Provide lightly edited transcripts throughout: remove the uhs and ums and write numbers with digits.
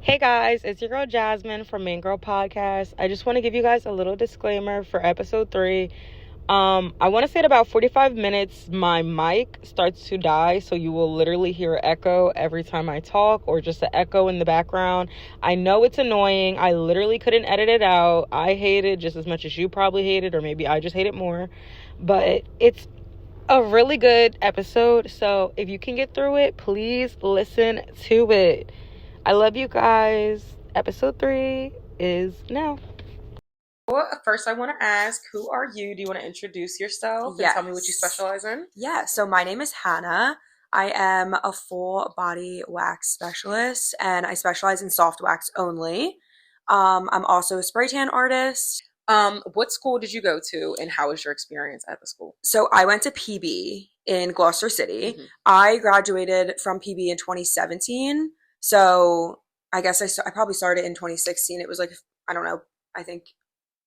Hey guys, it's your girl Jasmine from Main Girl Podcast. I just want to give you guys a little disclaimer for episode 3. I want to say at about 45 minutes, my mic starts to die, so you will literally hear an echo every time I talk or just an echo in the background. I know it's annoying. I literally couldn't edit it out. I hate it just as much as you probably hate it, or maybe I just hate it more. But it's a really good episode, so if you can get through it, please listen to it. I love you guys. Episode 3 is now. Well, first I want to ask, who are you? Do you want to introduce yourself and tell me what you specialize in? Yeah, so my name is Hannah. I am a full body wax specialist and I specialize in soft wax only. I'm also a spray tan artist. What school did you go to and how was your experience at the school? So I went to PB in Gloucester City. I graduated from PB in 2017. So I guess I probably started in 2016. It was like, I don't know, I think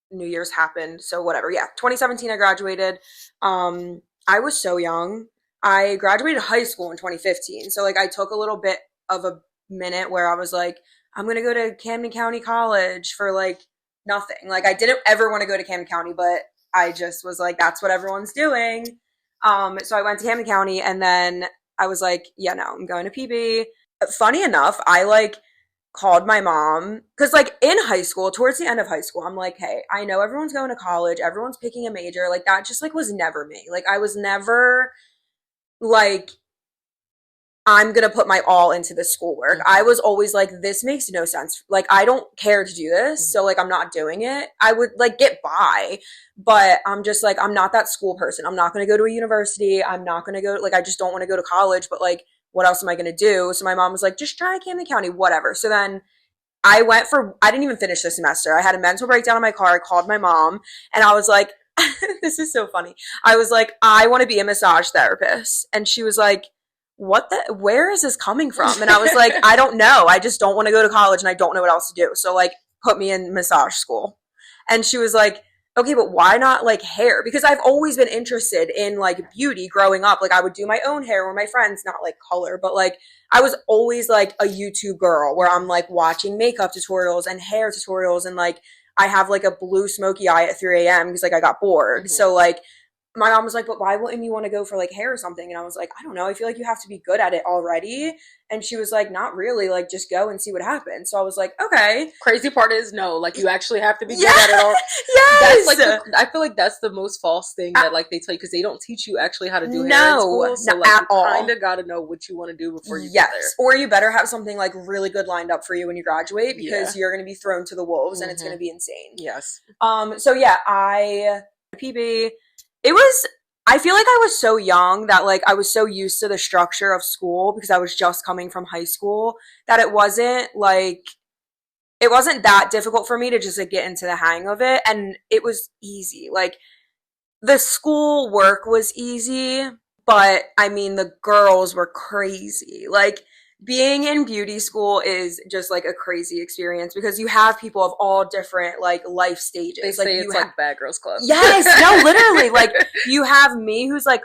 New Year's happened. So whatever. Yeah, 2017 I graduated. I was so young. I graduated high school in 2015. So like I took a little bit of a minute where I was like, I'm going to go to Camden County College for like nothing. Like I didn't ever want to go to Camden County, but I just was like, that's what everyone's doing. So I went to Camden County and then I was like, yeah, no, I'm going to PB. Funny enough, I like called my mom because like in high school, towards the end of high school, I'm like, hey, I know everyone's going to college, everyone's picking a major. Like that just like was never me. Like I was never like, I'm gonna put my all into the schoolwork. I was always like, this makes no sense. Like I don't care to do this, so like I'm not doing it. I would like get by, but I'm just like, I'm not that school person. I'm not gonna go to a university. I'm not gonna go, like I just don't want to go to college, but like what else am I going to do? So my mom was like, just try Camden County, whatever. So then I didn't even finish the semester. I had a mental breakdown in my car. I called my mom and I was like, this is so funny. I was like, I want to be a massage therapist. And she was like, where is this coming from? And I was like, I don't know. I just don't want to go to college and I don't know what else to do. So like, put me in massage school. And she was like, okay, but why not like hair? Because I've always been interested in like beauty growing up. Like I would do my own hair or my friends, not like color, but like I was always like a YouTube girl where I'm like watching makeup tutorials and hair tutorials. And like I have like a blue smoky eye at 3 a.m. because like I got bored. So like my mom was like, but why wouldn't you want to go for like hair or something? And I was like, I don't know. I feel like you have to be good at it already. And she was like, not really. Like, just go and see what happens. So I was like, okay. Crazy part is no, like you actually have to be good at it. Yes. That's like I feel like that's the most false thing that like they tell you because they don't teach you actually how to do hair in school. So not like at all. You kind of got to know what you want to do before you get there. Or you better have something like really good lined up for you when you graduate because you're going to be thrown to the wolves and it's going to be insane. Yes. So yeah, PB. I feel like I was so young that like I was so used to the structure of school because I was just coming from high school that it wasn't that difficult for me to just like get into the hang of it. And it was easy. Like the school work was easy, but I mean, the girls were crazy. Like being in beauty school is just like a crazy experience because you have people of all different like life stages. They say it's like Bad Girls Club. Yes, no, literally. Like you have me who's like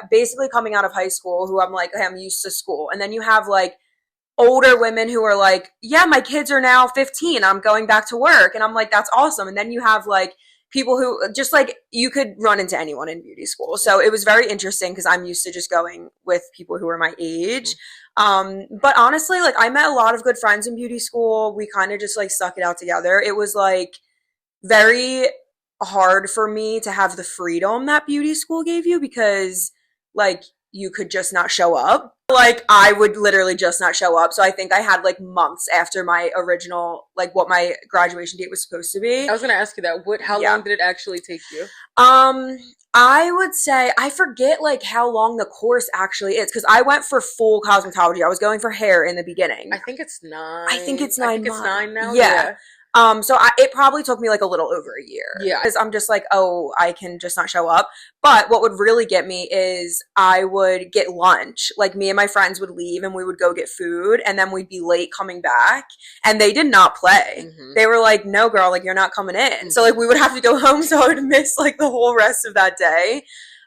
basically coming out of high school who I'm like, hey, I'm used to school. And then you have like older women who are like, yeah, my kids are now 15. I'm going back to work. And I'm like, that's awesome. And then you have like people who just like you could run into anyone in beauty school. So it was very interesting because I'm used to just going with people who are my age. But honestly, like I met a lot of good friends in beauty school. We kind of just like stuck it out together. It was like very hard for me to have the freedom that beauty school gave you because like you could just not show up. Like I would literally just not show up. So I think I had like months after my original, like what my graduation date was supposed to be. I was going to ask you that. How long did it actually take you? I would say, I forget like how long the course actually is because I went for full cosmetology. I was going for hair in the beginning. I think it's 9. I think it's 9 months. It's 9 now? Yeah. So it probably took me like a little over a year. Yeah. Because I'm just like, oh, I can just not show up. But what would really get me is I would get lunch. Like me and my friends would leave and we would go get food and then we'd be late coming back. And they did not play. They were like, no, girl, like you're not coming in. So like we would have to go home. So I would miss like the whole rest of that day.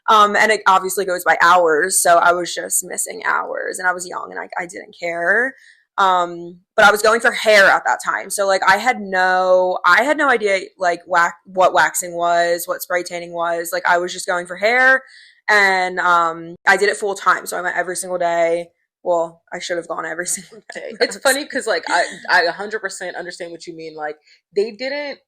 And it obviously goes by hours. So I was just missing hours and I was young and I didn't care. But I was going for hair at that time. So like I had no idea like what waxing was, what spray tanning was. Like I was just going for hair, and I did it full time. So I went every single day. Well, I should have gone every single day. It's funny because like I 100% understand what you mean. Like they didn't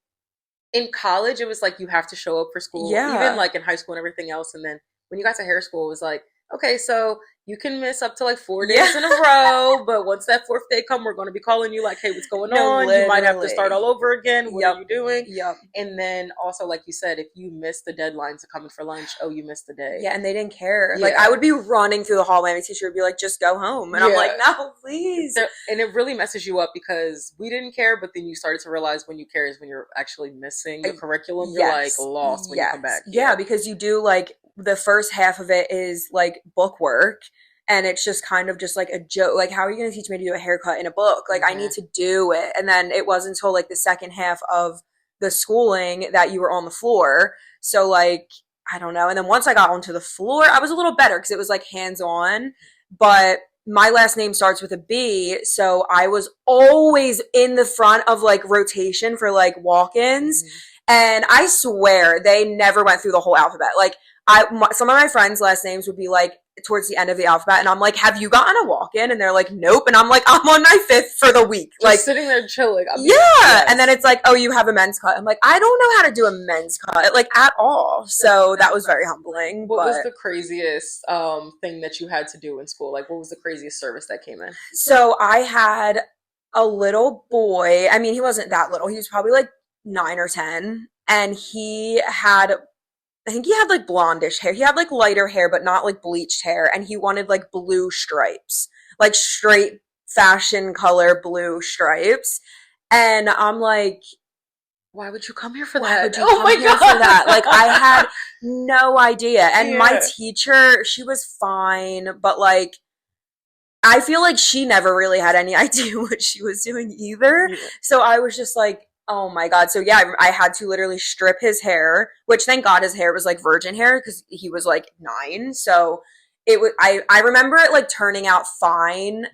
in college. It was like you have to show up for school, even like in high school and everything else. And then when you got to hair school, it was like, okay, so you can miss up to like 4 days in a row, but once that fourth day come, we're going to be calling you like, hey, what's going on? Literally. You might have to start all over again. What are you doing? Yep. And then also, like you said, if you miss the deadlines to coming for lunch, oh, you missed the day. Yeah, and they didn't care. Like I would be running through the hallway, and my teacher would be like, just go home. And I'm like, no, please. And it really messes you up because we didn't care, but then you started to realize when you care is when you're actually missing the curriculum. You're like lost when you come back. Yeah, because you do like the first half of it is like book work, and it's just kind of just like a joke. Like, how are you going to teach me to do a haircut in a book? Like, I need to do it. And then it wasn't until like the second half of the schooling that you were on the floor. So like, I don't know. And then once I got onto the floor, I was a little better because it was like hands-on. But my last name starts with a B, so I was always in the front of like rotation for like walk-ins. And I swear they never went through the whole alphabet. Like some of my friends' last names would be like towards the end of the alphabet, and I'm like, have you gotten a walk-in? And they're like, nope. And I'm like, I'm on my 5th for the week. Just like sitting there chilling. And then it's like, oh, you have a men's cut. I'm like, I don't know how to do a men's cut like at all. So that was very humbling. What was the craziest thing that you had to do in school? Like, what was the craziest service that came in? So I had a little boy. I mean, he wasn't that little. He was probably like 9 or 10, and I think he had like blondish hair. He had like lighter hair, but not like bleached hair. And he wanted like blue stripes, like straight fashion color blue stripes. And I'm like, why would you come here for why that? would you come here for that? Like, I had no idea. And my teacher, she was fine, but like, I feel like she never really had any idea what she was doing either. So I was just like, oh my God. So yeah, I had to literally strip his hair, which thank God his hair was like virgin hair because he was like 9. So it was, I remember it like turning out fine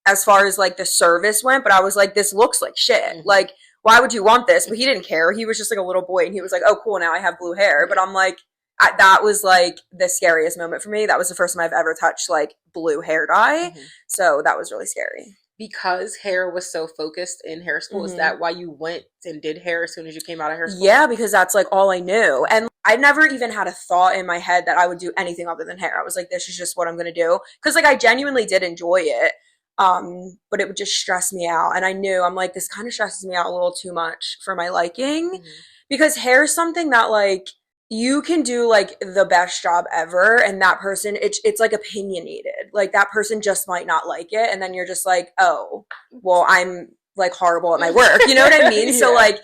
as far as like the service went, but I was like, this looks like shit. Like, why would you want this? But he didn't care. He was just like a little boy, and he was like, oh cool, now I have blue hair. But I'm like, that was like the scariest moment for me. That was the first time I've ever touched like blue hair dye. So that was really scary. Because hair was so focused in hair school, is that why you went and did hair as soon as you came out of hair school? Yeah, because that's like all I knew. And I never even had a thought in my head that I would do anything other than hair. I was like, this is just what I'm going to do. Because like I genuinely did enjoy it. But it would just stress me out. And I knew, I'm like, this kind of stresses me out a little too much for my liking. Because hair is something that like, you can do like the best job ever, and that person, it's like opinionated. Like that person just might not like it, and then you're just like, oh, well, I'm like horrible at my work. You know what I mean? So like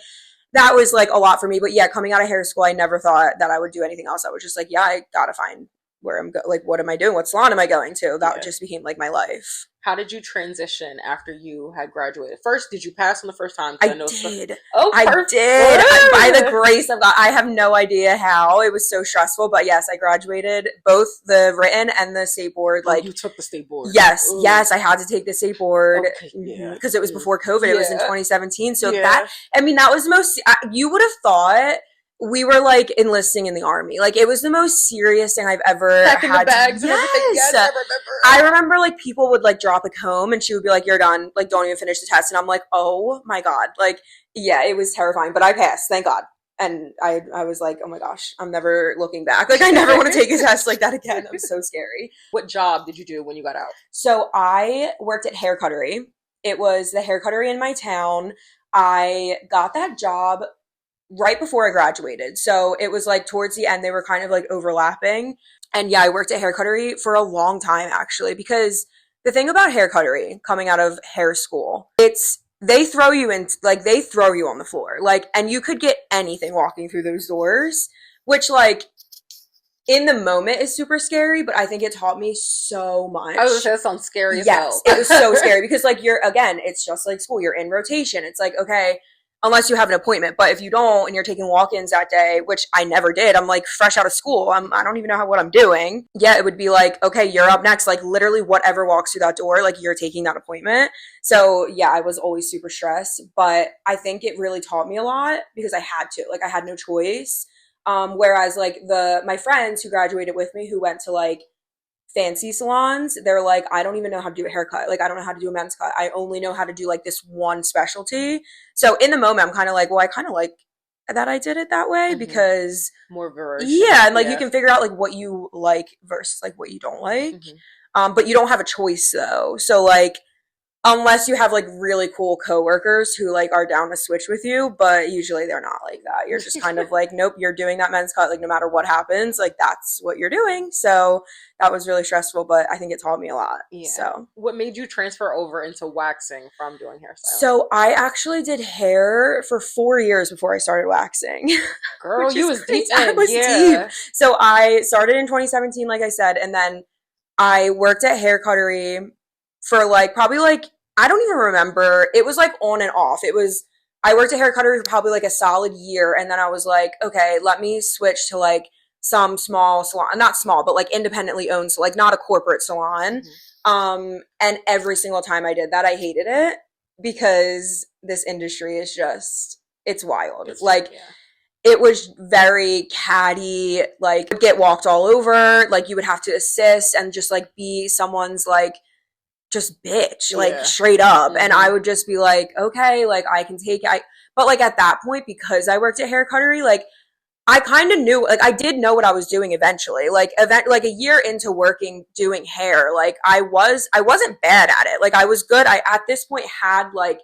that was like a lot for me. But yeah, coming out of hair school, I never thought that I would do anything else. I was just like, yeah, I gotta find where I'm like, what am I doing? What salon am I going to? That just became like my life. How did you transition after you had graduated? First, did you pass on the first time? I did. I did. By the grace of God. I have no idea how. It was so stressful. But yes, I graduated both the written and the state board. Like, you took the state board? Yes. Ooh. Yes, I had to take the state board because it was before COVID. It was in 2017. So that was the most, you would have thought we were like enlisting in the army. Like it was the most serious thing I've ever had. The bags and everything. Yes, I remember like people would like drop a comb and she would be like, you're done. Like don't even finish the test. And I'm like, oh my God. Like, yeah, it was terrifying, but I passed. Thank God. And I was like, oh my gosh, I'm never looking back. Like I never want to take a test like that again. That was so scary. What job did you do when you got out? So I worked at Hair Cuttery. It was the hair cuttery in my town. I got that job right before I graduated. So it was like towards the end, they were kind of like overlapping. And yeah, I worked at Hair Cuttery for a long time actually, because the thing about Hair Cuttery coming out of hair school, they throw you on the floor. Like, and you could get anything walking through those doors, which like in the moment is super scary, but I think it taught me so much. Oh, that sounds scary as hell. Yes, it was so scary because like it's just like school. You're in rotation. It's like, okay, unless you have an appointment. But if you don't and you're taking walk-ins that day, which I never did, I'm like fresh out of school. I don't even know what I'm doing. Yeah, it would be like, okay, you're up next. Like literally whatever walks through that door, like you're taking that appointment. So yeah, I was always super stressed, but I think it really taught me a lot because I had to, like I had no choice. Whereas like my friends who graduated with me who went to like fancy salons, they're like, I don't even know how to do a haircut. Like, I don't know how to do a men's cut. I only know how to do like this one specialty. So in the moment, I'm kind of like, well, I kind of like that I did it that way because more variety. Yeah, and like you can figure out like what you like versus like what you don't like. But you don't have a choice though. So like, unless you have like really cool coworkers who like are down to switch with you, but usually they're not like that. You're just kind of like, nope, you're doing that men's cut, like no matter what happens, like that's what you're doing. So that was really stressful, but I think it taught me a lot. Yeah. So what made you transfer over into waxing from doing hairstyling? So I actually did hair for 4 years before I started waxing. Girl, you was deep. I was deep. So I started in 2017, like I said, and then I worked at Hair Cuttery for like probably like I don't even remember. It was like on and off. I worked at Hair Cuttery for probably like a solid year, and then I was like, okay, let me switch to like some small salon, not small, but like independently owned, so like not a corporate salon. And every single time I did that, I hated it because this industry is just it's wild. It was very catty, like get walked all over, like you would have to assist and just like be someone's like just bitch, like straight up. And I would just be like, okay, like I can take it. But like at that point, because I worked at Hair Cuttery, like I kind of knew, like I did know what I was doing eventually. Like a year into working doing hair, like I wasn't bad at it. Like I was good. I at this point had like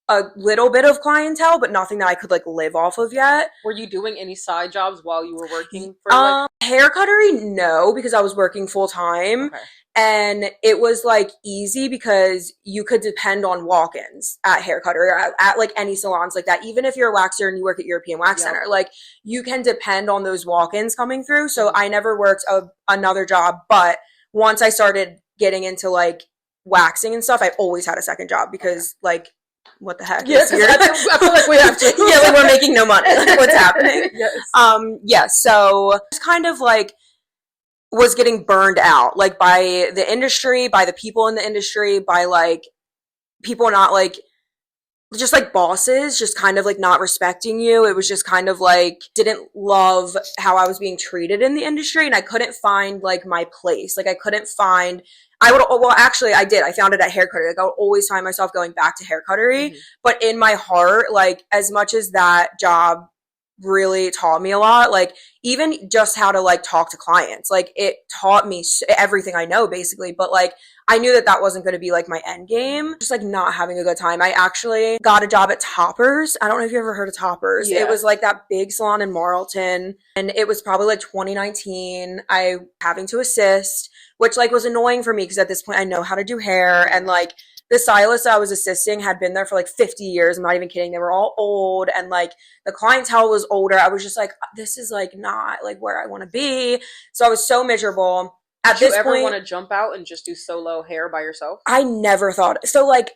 a little bit of clientele, but nothing that I could like live off of yet. Were you doing any side jobs while you were working for like Hair Cuttery? No, because I was working full time. Okay. And it was like easy because you could depend on walk-ins at Hair Cuttery or at like any salons like that. Even if you're a waxer and you work at European Wax Center, like you can depend on those walk-ins coming through. So I never worked another job, but once I started getting into like waxing and stuff, I always had a second job because like what the heck? Yes, I feel like we have to. Yeah, like we're making no money. Like, what's happening? Yes. So it's kind of like was getting burned out, like by the industry, by the people in the industry, by like people not like just like bosses just kind of like not respecting you. It was just kind of like didn't love how I was being treated in the industry, and I couldn't find like my place. Like I couldn't find actually I did. I found it at Hair Cuttery. Like I would always find myself going back to Hair Cuttery, but in my heart, like as much as that job really taught me a lot, like even just how to like talk to clients, like it taught me everything I know basically. But like I knew that wasn't going to be like my end game, just like not having a good time. I actually got a job at Toppers. I don't know if you ever heard of Toppers. It was like that big salon in Marlton, and it was probably like 2019. I having to assist, which like was annoying for me because at this point I know how to do hair, and like the stylist I was assisting had been there for like 50 years. I'm not even kidding. They were all old, and like the clientele was older. I was just like, this is like not like where I want to be. So I was so miserable. At Did this you ever point, want to jump out and just do solo hair by yourself? I never thought so. Like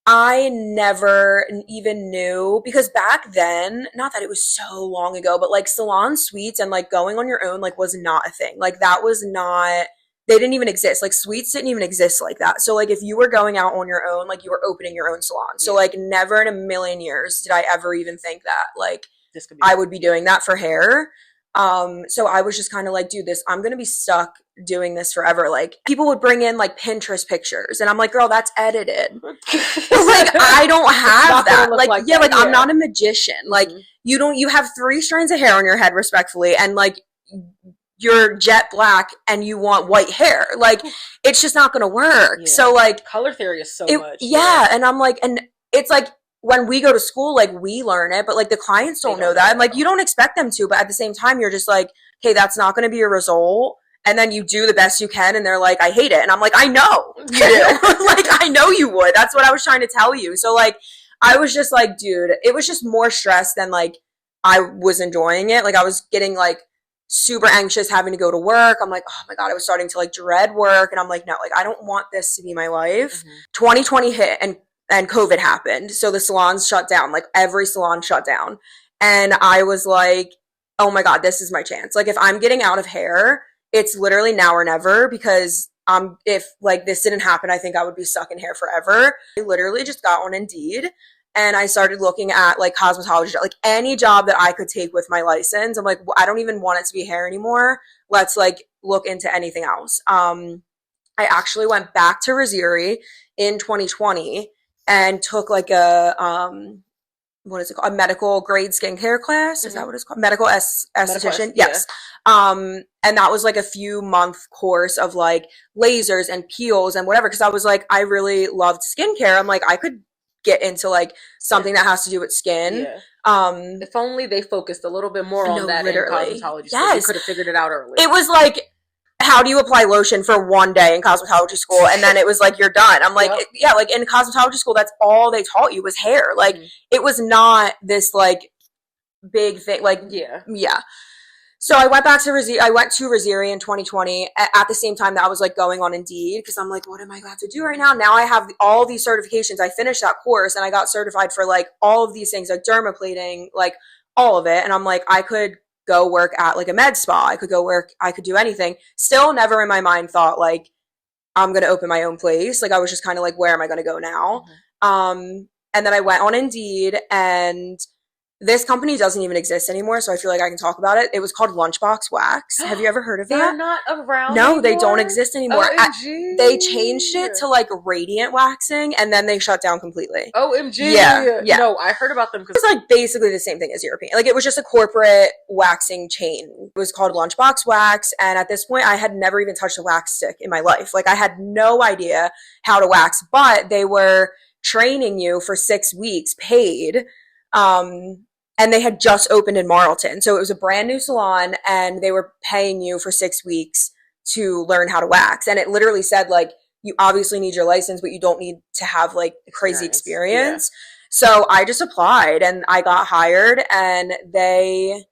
I never even knew, because back then, not that it was so long ago, but like salon suites and like going on your own like was not a thing. Like that was not, they didn't even exist. Like suites didn't even exist like that. So like if you were going out on your own, like you were opening your own salon. So like never in a million years did I ever even think that like this could be I would be doing that for hair. So I was just kind of like, dude, I'm going to be stuck doing this forever. Like people would bring in like Pinterest pictures, and I'm like, girl, that's edited. Like I don't have that. Like yeah, I'm not a magician. Like you have 3 strands of hair on your head, respectfully, and like you're jet black and you want white hair. Like it's just not going to work. So like color theory is so much. Yeah. And I'm like, and it's like, when we go to school, like we learn it, but like the clients don't know that. And like you don't expect them to, but at the same time, you're just like, hey, that's not going to be a result. And then you do the best you can, and they're like, I hate it. And I'm like, I know you do. Like, I know you would. That's what I was trying to tell you. So like, I was just like, dude, it was just more stress than like I was enjoying it. Like I was getting like super anxious having to go to work. I'm like, oh my God, I was starting to like dread work. And I'm like, no, like I don't want this to be my life. 2020 hit, and and COVID happened. So the salons shut down, like every salon shut down. And I was like, oh my God, this is my chance. Like if I'm getting out of hair, it's literally now or never, because if like this didn't happen, I think I would be stuck in hair forever. I literally just got on Indeed and I started looking at like cosmetology, like any job that I could take with my license. I'm like, well, I don't even want it to be hair anymore. Let's like look into anything else. I actually went back to Rosieri in 2020 and took like a what is it called? A medical grade skincare class. Is that what it's called? Medical esthetician. Yes. And that was like a few month course of like lasers and peels and whatever. Cause I was like, I really loved skincare. I'm like, I could get into like something that has to do with skin. Yeah. If only they focused a little bit more on that literally. In cosmetology. Yes. You could have figured it out earlier. It was like, how do you apply lotion for one day in cosmetology school? And then it was like, you're done. I'm like, yeah, like in cosmetology school, that's all they taught you was hair. Like it was not this like big thing. Like, yeah. So I went back to Rosieri in 2020 at the same time that I was like going on Indeed, because I'm like, what am I going to do right now? Now I have all these certifications. I finished that course and I got certified for like all of these things, like dermaplating, like all of it. And I'm like, I could go work at like a med spa. I could do anything. Still never in my mind thought like I'm going to open my own place. Like I was just kind of like, where am I going to go now? And then I went on Indeed, and this company doesn't even exist anymore, so I feel like I can talk about it. It was called Lunchbox Wax. Have you ever heard of that? They're not around No, anymore? They don't exist anymore. OMG. They changed it to like radiant waxing, and then they shut down completely. OMG. Yeah. No, I heard about them because it's like basically the same thing as European. Like it was just a corporate waxing chain. It was called Lunchbox Wax, and at this point I had never even touched a wax stick in my life. Like I had no idea how to wax, but they were training you for 6 weeks paid. And they had just opened in Marlton. So it was a brand new salon, and they were paying you for 6 weeks to learn how to wax. And it literally said like, you obviously need your license, but you don't need to have like crazy experience. Yeah. So I just applied and I got hired, and they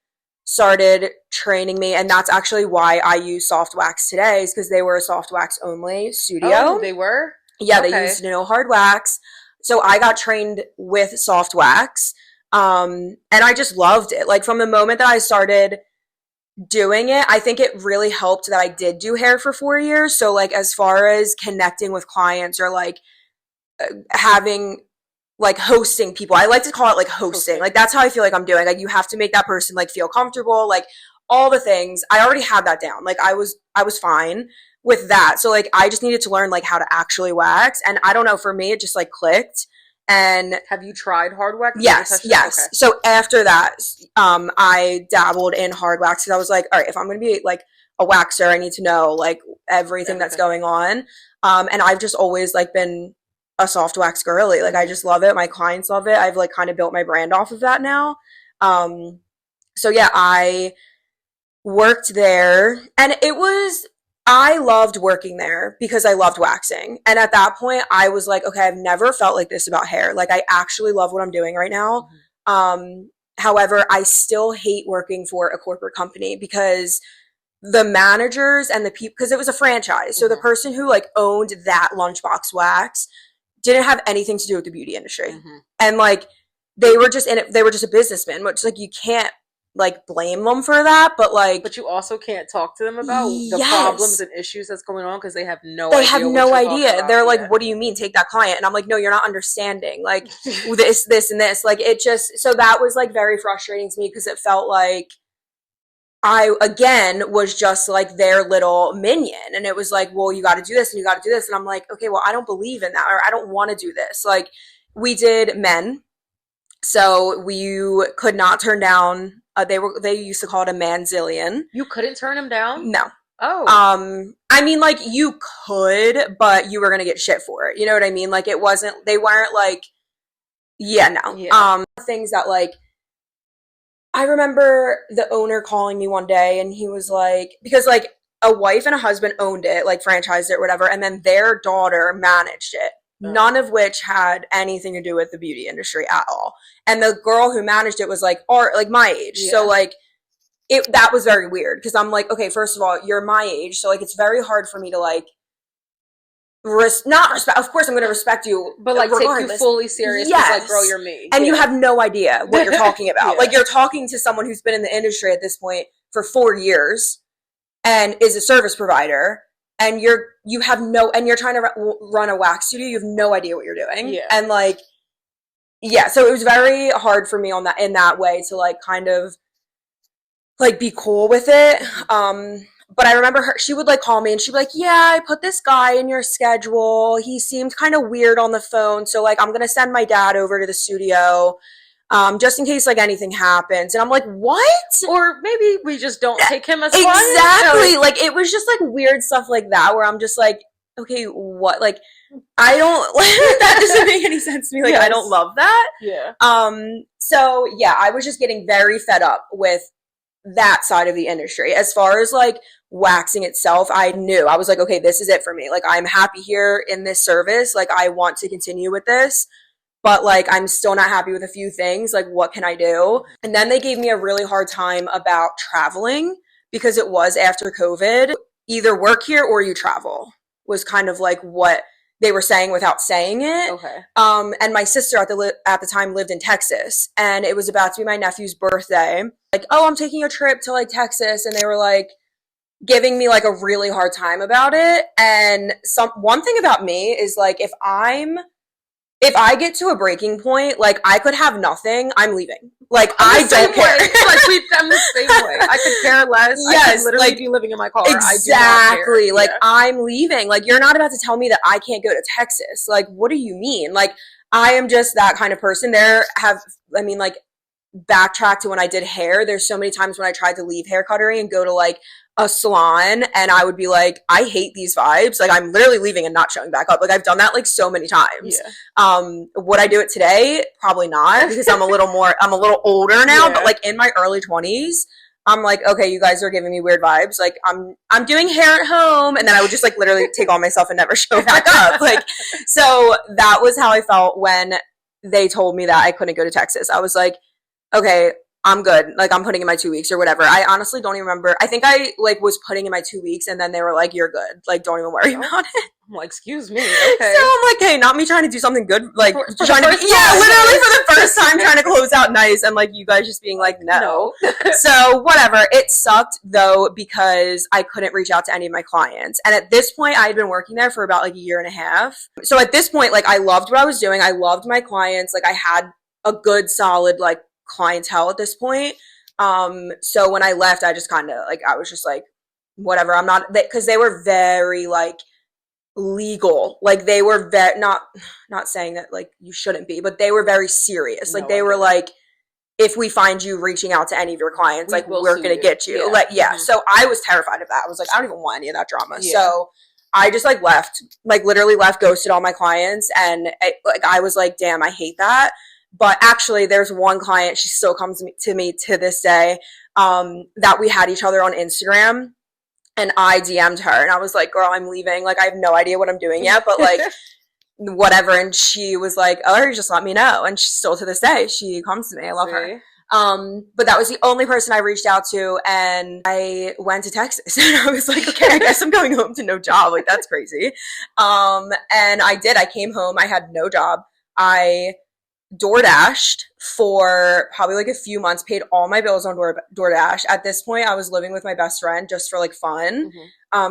started training me. And that's actually why I use soft wax today, is because they were a soft wax only studio. Oh, they were? Yeah, okay. They used no hard wax. So I got trained with soft wax. And I just loved it. Like from the moment that I started doing it, I think it really helped that I did do hair for 4 years. So like as far as connecting with clients or like having like hosting people, I like to call it like hosting. Like that's how I feel like I'm doing. Like you have to make that person like feel comfortable, like all the things. I already had that down. Like I was fine with that. So like I just needed to learn like how to actually wax. And I don't know, for me it just like clicked. And have you tried hard wax? Yes. Okay. So after that, I dabbled in hard wax, because I was like, all right, if I'm going to be like a waxer, I need to know like everything that's going on. And I've just always like been a soft wax girly. Like I just love it. My clients love it. I've like kind of built my brand off of that now. So yeah, I worked there, and I loved working there because I loved waxing. And at that point I was like, okay, I've never felt like this about hair. Like I actually love what I'm doing right now. However, I still hate working for a corporate company, because the managers and the people, because it was a franchise. So the person who like owned that Lunchbox Wax didn't have anything to do with the beauty industry. And like, they were just in it. They were just a businessman, which like, you can't like blame them for that, but you also can't talk to them about the problems and issues that's going on, because they have no idea. They're like, what do you mean take that client? And I'm like, no, you're not understanding, like this and this. Like it just, so that was like very frustrating to me, because it felt like I again was just like their little minion, and it was like, well, you got to do this and you got to do this, and I'm like, okay, well, I don't believe in that, or I don't want to do this. Like we did men, so you could not turn down. They used to call it a manzillion. You couldn't turn them down? No. Oh. I mean, like, you could, but you were gonna get shit for it. You know what I mean? Like, they weren't like, no. Yeah. Things that, like, I remember the owner calling me one day, and he was like, because, like, a wife and a husband owned it, like, franchised it or whatever, and then their daughter managed it. None of which had anything to do with the beauty industry at all. And the girl who managed it was like my age. Yeah. So like that was very weird, because I'm like, okay, first of all, you're my age, so like it's very hard for me to like not respect. Of course, I'm going to respect you, but like regardless. take you fully serious. Yes, like girl, you're me, and you have no idea what you're talking about. Yeah. Like you're talking to someone who's been in the industry at this point for 4 years and is a service provider, and you're trying to run a wax studio. You have no idea what you're doing, and like, yeah. So it was very hard for me in that way to like kind of like be cool with it. But I remember she would like call me and she'd be like, yeah, I put this guy in your schedule. He seemed kind of weird on the phone. So like, I'm going to send my dad over to the studio, just in case like anything happens. And I'm like, what? Or maybe we just don't take him as client. Exactly. Like it was just like weird stuff like that where I'm just like, okay, what? Like, I don't, that doesn't make any sense to me. Like, I don't love that. Yeah. So yeah, I was just getting very fed up with that side of the industry. As far as like waxing itself, I was like, okay, this is it for me. Like, I'm happy here in this service. Like, I want to continue with this, but like, I'm still not happy with a few things. Like, what can I do? And then they gave me a really hard time about traveling because it was after COVID. Either work here or you travel was kind of like what they were saying without saying it. Okay. And my sister at the time lived in Texas, and it was about to be my nephew's birthday. Like, oh, I'm taking a trip to like Texas, and they were like giving me like a really hard time about it. And one thing about me is like if I get to a breaking point, like I could have nothing, I'm leaving. Like I don't care. Like I'm the same way. I could care less. Yes, I could literally be living in my car. Exactly. I do not care. Like I'm leaving. Like you're not about to tell me that I can't go to Texas. Like what do you mean? Like I am just that kind of person. Like backtrack to when I did hair. There's so many times when I tried to leave hair cuttery and go to like a salon, and I would be like, I hate these vibes. Like I'm literally leaving and not showing back up. Like I've done that like so many times. Would I do it today? Probably not, because I'm a little older now, but like in my early 20s, I'm like, okay, you guys are giving me weird vibes. Like I'm doing hair at home, and then I would just like literally take all myself and never show back up. Like, so that was how I felt when they told me that I couldn't go to Texas. I was like, okay, I'm good. Like, I'm putting in my 2 weeks or whatever. I honestly don't even remember. I think I, like, was putting in my 2 weeks, and then they were like, you're good. Like, don't even worry about it. I'm like, excuse me. Okay. So I'm like, hey, not me trying to do something good. Like, for trying to, literally for the first time trying to close out nice, and, like, you guys just being like, no. So, whatever. It sucked, though, because I couldn't reach out to any of my clients. And at this point, I had been working there for about, like, a year and a half. So at this point, like, I loved what I was doing. I loved my clients. Like, I had a good, solid, like, clientele at this point. So when I left, I just kind of like, I was just like, whatever, I'm not, because they were very like legal. Like they were not saying that like you shouldn't be, but they were very serious. Like they were like, if we find you reaching out to any of your clients, like we're going to get you. Like, So I was terrified of that. I was like, I don't even want any of that drama. So I just like left, like literally left, ghosted all my clients. And I was like, damn, I hate that. But actually, there's one client, she still comes to me to this day, that we had each other on Instagram, and I DM'd her, and I was like, girl, I'm leaving. Like, I have no idea what I'm doing yet, but, like, whatever. And she was like, oh, just let me know. And still to this day, she comes to me. I love her. But that was the only person I reached out to, and I went to Texas, and I was like, okay, I guess I'm going home to no job. Like, that's crazy. And I did. I came home. I had no job. I DoorDashed for probably like a few months, paid all my bills on DoorDash. At this point, I was living with my best friend just for like fun.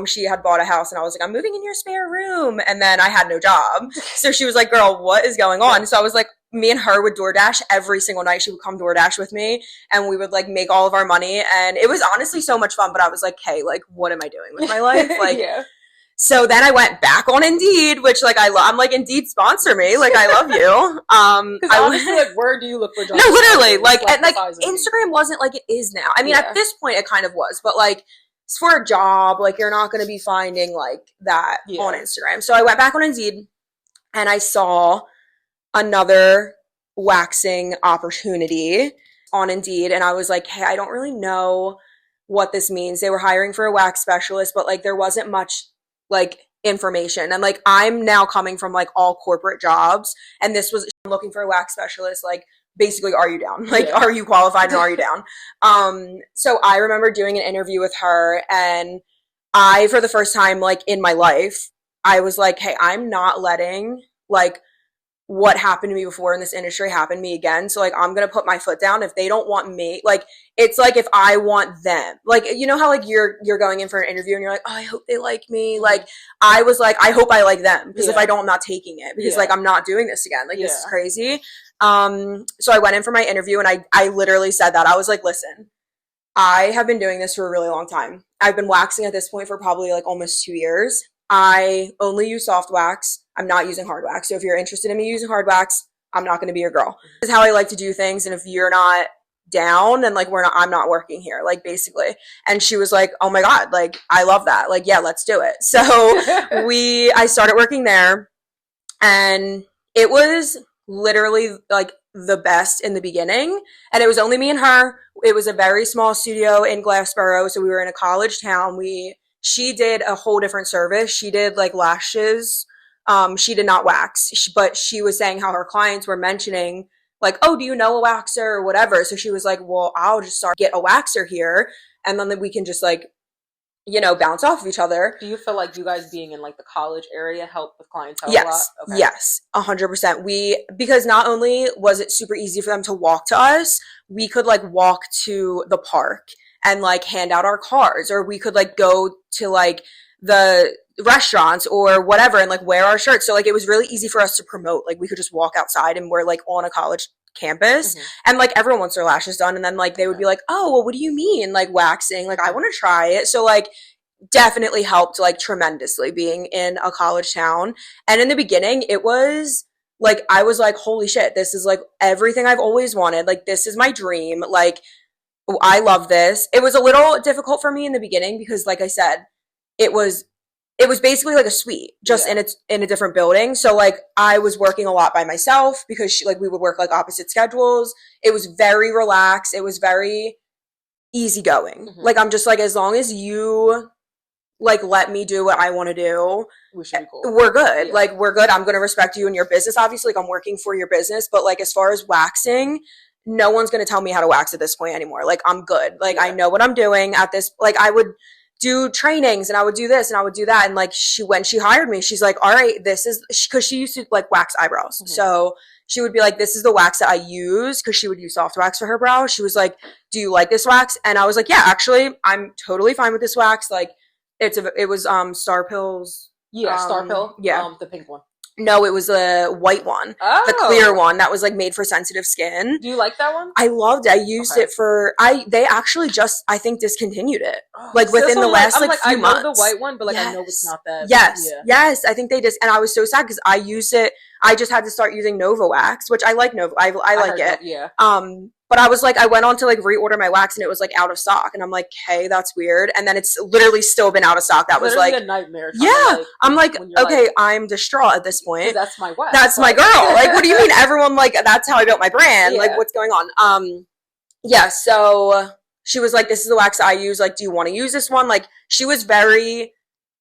She had bought a house, and I was like, I'm moving in your spare room. And then I had no job. So she was like, girl, what is going on? So I was like, me and her would DoorDash every single night. She would come DoorDash with me, and we would like make all of our money. And it was honestly so much fun, but I was like, hey, like, what am I doing with my life? Like, So then I went back on Indeed, which like I'm like, Indeed, sponsor me. Like, I love you. Honestly, like, where do you look for jobs? No, literally, like, and like Instagram wasn't like it is now. I mean, at this point it kind of was, but like for a job, like you're not going to be finding like that on Instagram. So I went back on Indeed, and I saw another waxing opportunity on Indeed, and I was like, hey, I don't really know what this means. They were hiring for a wax specialist, but like there wasn't much like information. And like I'm now coming from like all corporate jobs, and this was looking for a wax specialist. Like basically, are you down? Like, are you qualified and are you down? So I remember doing an interview with her, and I, for the first time like in my life, I was like, hey, I'm not letting like what happened to me before in this industry happen to me again. So like, I'm going to put my foot down. If they don't want me, like, it's like, if I want them, like, you know how like you're going in for an interview and you're like, oh, I hope they like me. Like, I was like, I hope I like them, because if I don't, I'm not taking it, because like, I'm not doing this again. Like, this is crazy. So I went in for my interview and I literally said that. I was like, listen, I have been doing this for a really long time. I've been waxing at this point for probably like almost 2 years. I only use soft wax. I'm not using hard wax. So if you're interested in me using hard wax, I'm not going to be your girl. This is how I like to do things. And if you're not down, then like I'm not working here, like basically. And she was like, oh my God, like I love that. Like, yeah, let's do it. So I started working there, and it was literally like the best in the beginning. And it was only me and her. It was a very small studio in Glassboro. So we were in a college town. She did a whole different service. She did like lashes. She did not wax, but she was saying how her clients were mentioning like, oh, do you know a waxer or whatever? So she was like, well, I'll just get a waxer here, and then we can just like, you know, bounce off of each other. Do you feel like you guys being in like the college area helped with clientele yes. a lot? Okay. Yes, 100%. Because not only was it super easy for them to walk to us, we could like walk to the park and like hand out our cards, or we could like go to like the restaurants or whatever and like wear our shirts. So like it was really easy for us to promote. Like we could just walk outside and we're like on a college campus, and like everyone wants their lashes done, and then like they would be like, oh, well, what do you mean like waxing? Like I want to try it. So like definitely helped like tremendously being in a college town. And in the beginning it was like, I was like, holy shit, this is like everything I've always wanted. Like this is my dream. Like I love this. It was a little difficult for me in the beginning because like I said, it was basically like a suite, just in a different building. So like I was working a lot by myself because we would work like opposite schedules. It was very relaxed. It was very easygoing. Like I'm just like, as long as you like let me do what I want to do, we should be cool. We're good. Yeah. Like we're good. I'm going to respect you and your business. Obviously, like I'm working for your business, but like as far as waxing, no one's going to tell me how to wax at this point anymore. Like I'm good. Like I know what I'm doing at this. Like I would do trainings and I would do this and I would do that. And like when she hired me, she's like, all right, this is, because she used to like wax eyebrows. So she would be like, this is the wax that I use, because she would use soft wax for her brows. She was like, do you like this wax? And I was like, yeah, actually, I'm totally fine with this wax. Like it was Star Pills. Yeah, Star Pill. Yeah. The pink one. No, it was a white one. The clear one that was like made for sensitive skin. Do you like that one? I loved it. I used it for they actually just I think discontinued it. Like within the last few months. I know the white one, but like I know it's not that. Yes, I think they just, and I was so sad because I used it. I just had to start using Nova Wax, which I like Nova. I like it. Yeah. But I was like, I went on to like reorder my wax and it was like out of stock, and I'm like, hey, that's weird. And then it's literally still been out of stock. That was like a nightmare. Yeah, I'm like, okay, I'm distraught at this point. That's my wax. That's my girl. Like, what do you mean? Everyone like that's how I built my brand. Like, what's going on? Yeah. So she was like, this is the wax I use. Like, do you want to use this one? Like, she was very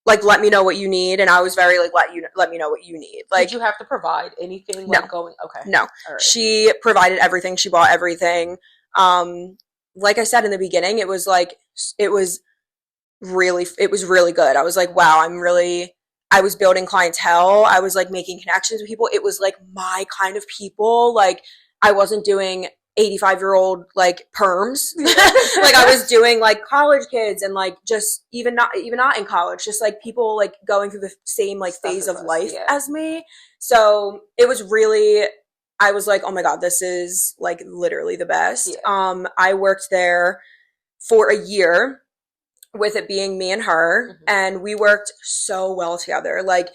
like, let me know what you need, and I was very like, let me know what you need. Like, did you have to provide anything? Like, going okay? No, right. She provided everything. She bought everything. Like I said in the beginning, it was really good. I was like, wow, I was building clientele. I was like making connections with people. It was like my kind of people. Like I wasn't doing 85-year-old like perms. Like I was doing like college kids and like just even not in college, just like people like going through the same like phase of life as me. So it was really, I was like, oh my God, this is like literally the best. I worked there for a year, with it being me and her, and we worked so well together. Like,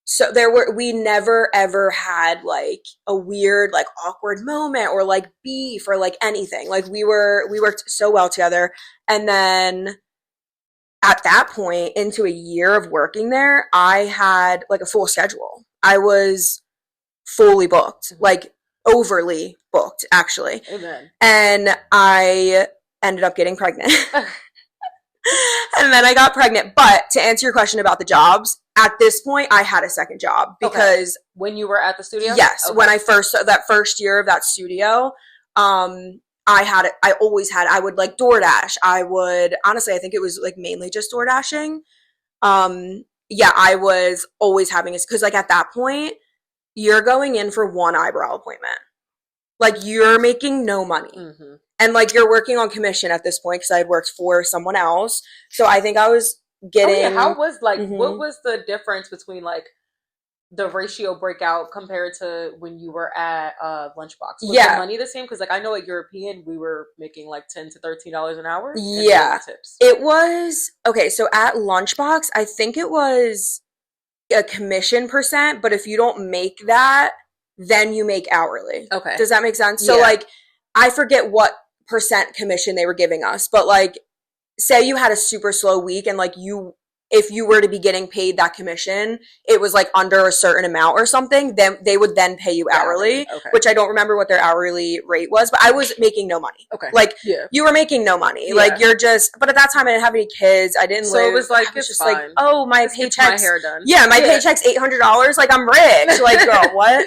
so we never ever had like a weird, like awkward moment or like beef or like anything. Like we worked so well together. And then at that point, into a year of working there, I had like a full schedule. I was fully booked, like overly booked actually. Amen. And I ended up getting pregnant. And then I got pregnant. But to answer your question about the jobs, at this point, I had a second job because when you were at the studio? Yes. When that first year of that studio, I would like DoorDash. I would, honestly, I think it was like mainly just DoorDashing. yeah, I was always having this, because like at that point, you're going in for one eyebrow appointment. Like, you're making no money. Mm-hmm. And like, you're working on commission at this point, because I had worked for someone else. So I think I was getting... Oh, yeah. How was, like, what was the difference between, like, the ratio breakout compared to when you were at Lunchbox? Was the money the same? Because, like, I know at European, we were making, like, $10 to $13 an hour. Yeah. Tips. It was... Okay, so at Lunchbox, I think it was a commission percent, but if you don't make that, then you make hourly. Okay. Does that make sense? So, like, I forget what percent commission they were giving us, but, like, say you had a super slow week and, like, if you were to be getting paid that commission, it was like under a certain amount or something, then they would then pay you hourly, which I don't remember what their hourly rate was, but I was making no money. Okay. Like, you were making no money. Like, you're just, but at that time I didn't have any kids. I didn't live. So it was like, it's just fine. Like, oh, my paycheck's, my hair done. Yeah, my paycheck's $800. Like, I'm rich. Like, girl, what?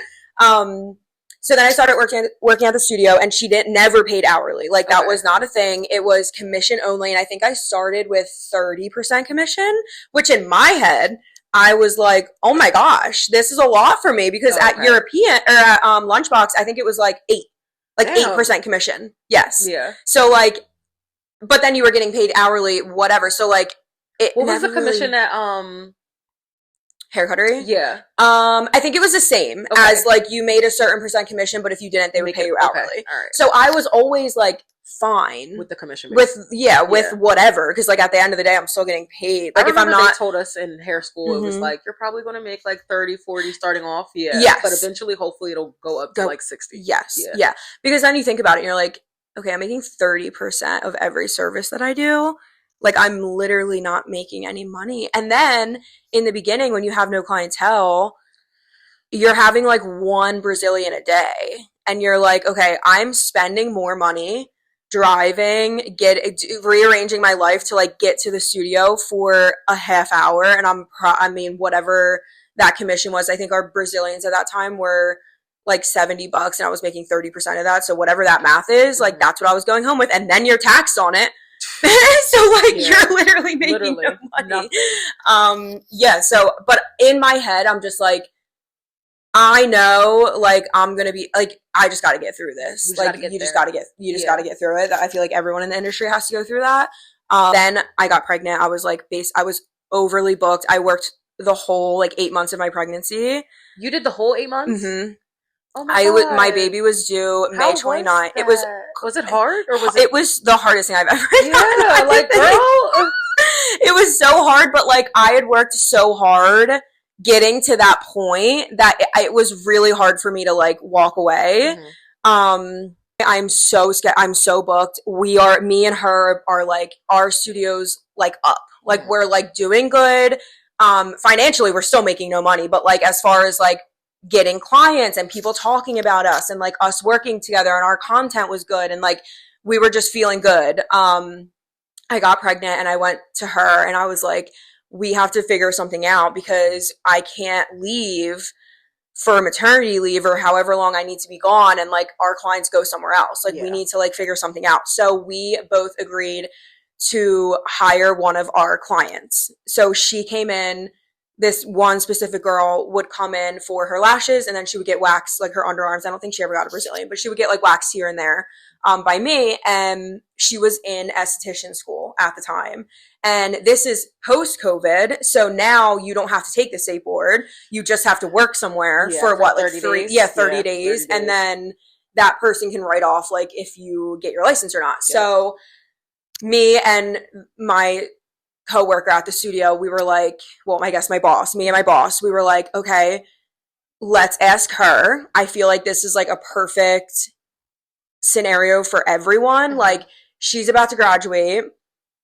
So then I started working at the studio, and she never paid hourly. Like, that was not a thing. It was commission only, and I think I started with 30% commission, which in my head, I was like, oh my gosh, this is a lot for me, because at European, or at Lunchbox, I think it was like 8% commission. Yes. Yeah. So, like, but then you were getting paid hourly, whatever. So, like, what was the commission at, hair cuttery? Yeah. I think it was the same as, like, you made a certain percent commission, but if you didn't, they would pay you hourly. Okay. All right. So I was always, like, fine with the commission base. With whatever, because, like, at the end of the day, I'm still getting paid. Like, if I'm not... They told us in hair school, it was like, you're probably going to make like 30, 40 starting off. Yes. But eventually, hopefully, it'll go up to like 60. Yes. Yeah. Because then you think about it, and you're like, okay, I'm making 30% of every service that I do. Like, I'm literally not making any money. And then in the beginning, when you have no clientele, you're having like one Brazilian a day. And you're like, okay, I'm spending more money driving, rearranging my life to like get to the studio for a half hour. And I mean, whatever that commission was, I think our Brazilians at that time were like $70 and I was making 30% of that. So whatever that math is, like, that's what I was going home with. And then you're taxed on it. So like, you're literally making no money. So, but in my head, I'm just like, I know, like, I'm gonna be like, I just got to get through this. Like, you just got to get through it. I feel like everyone in the industry has to go through that. Then I got pregnant. I was like, I was overly booked. I worked the whole like 8 months of my pregnancy. You did the whole 8 months? Mm-hmm. Oh my God. My baby was due May 29th. Was it hard, or was it? It was the hardest thing I've ever done. Yeah, like, girl. It was so hard, but like, I had worked so hard getting to that point that it was really hard for me to like walk away. Mm-hmm. I'm so scared. I'm so booked. Me and her are like, our studio's like up. Like, we're like doing good. Financially, we're still making no money, but like, as far as like getting clients and people talking about us and like us working together and our content was good and like we were just feeling good. I got pregnant and I went to her and I was like, we have to figure something out because I can't leave for maternity leave or however long I need to be gone and like our clients go somewhere else. Like, we need to like figure something out. So we both agreed to hire one of our clients. So she came in. This one specific girl would come in for her lashes and then she would get waxed, like her underarms. I don't think she ever got a Brazilian, but she would get like waxed here and there by me. And she was in esthetician school at the time. And this is post-COVID. So now you don't have to take the state board. You just have to work somewhere for what, like 30 days? 30 days. And then that person can write off like if you get your license or not. Yep. So me and my coworker at the studio, we were like, well, I guess me and my boss, we were like, okay, let's ask her. I feel like this is like a perfect scenario for everyone. Mm-hmm. Like, she's about to graduate.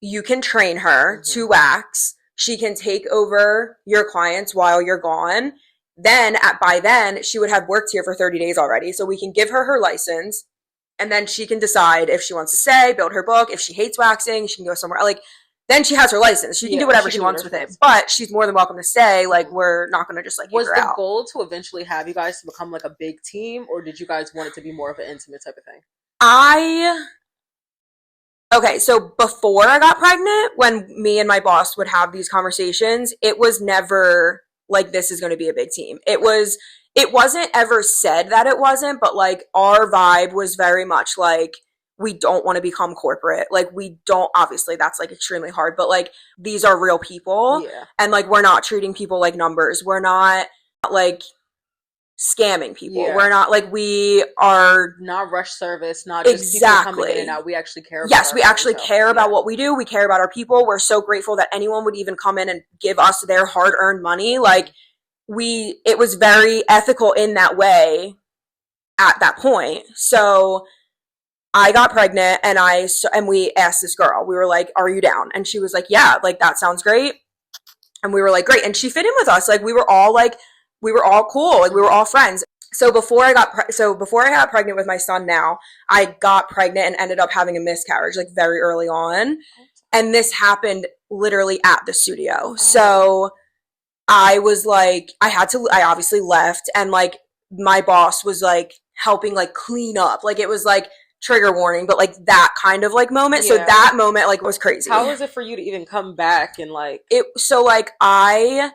You can train her to wax. She can take over your clients while you're gone. Then by then she would have worked here for 30 days already. So we can give her license and then she can decide if she wants to stay, build her book. If she hates waxing, she can go somewhere. Like, then she has her license. She can do whatever she wants with it. But she's more than welcome to stay. Like, we're not going to just, like, kick her out. Was the goal to eventually have you guys to become, like, a big team? Or did you guys want it to be more of an intimate type of thing? Okay, so before I got pregnant, when me and my boss would have these conversations, it was never like this is going to be a big team. It wasn't ever said that it wasn't, but like our vibe was very much like we don't want to become corporate. Like we don't, obviously that's like extremely hard, but like these are real people and like we're not treating people like numbers. We're not like scamming people. We're not like, we are not rush service, not just people coming in and out. We actually care about Yes, we actually care about what we do. We care about our people. We're so grateful that anyone would even come in and give us their hard-earned money. Like it was very ethical in that way at that point. So I got pregnant and we asked this girl, we were like, are you down? And she was like, yeah, like that sounds great. And we were like, great. And she fit in with us. Like we were all cool. Like we were all friends. So before I got pregnant with my son now, I got pregnant and ended up having a miscarriage like very early on. And this happened literally at the studio. So I was like, I obviously left and like my boss was like helping like clean up. Like it was like trigger warning, but like that kind of like moment. So that moment like was crazy. How was it for you to even come back and like so like I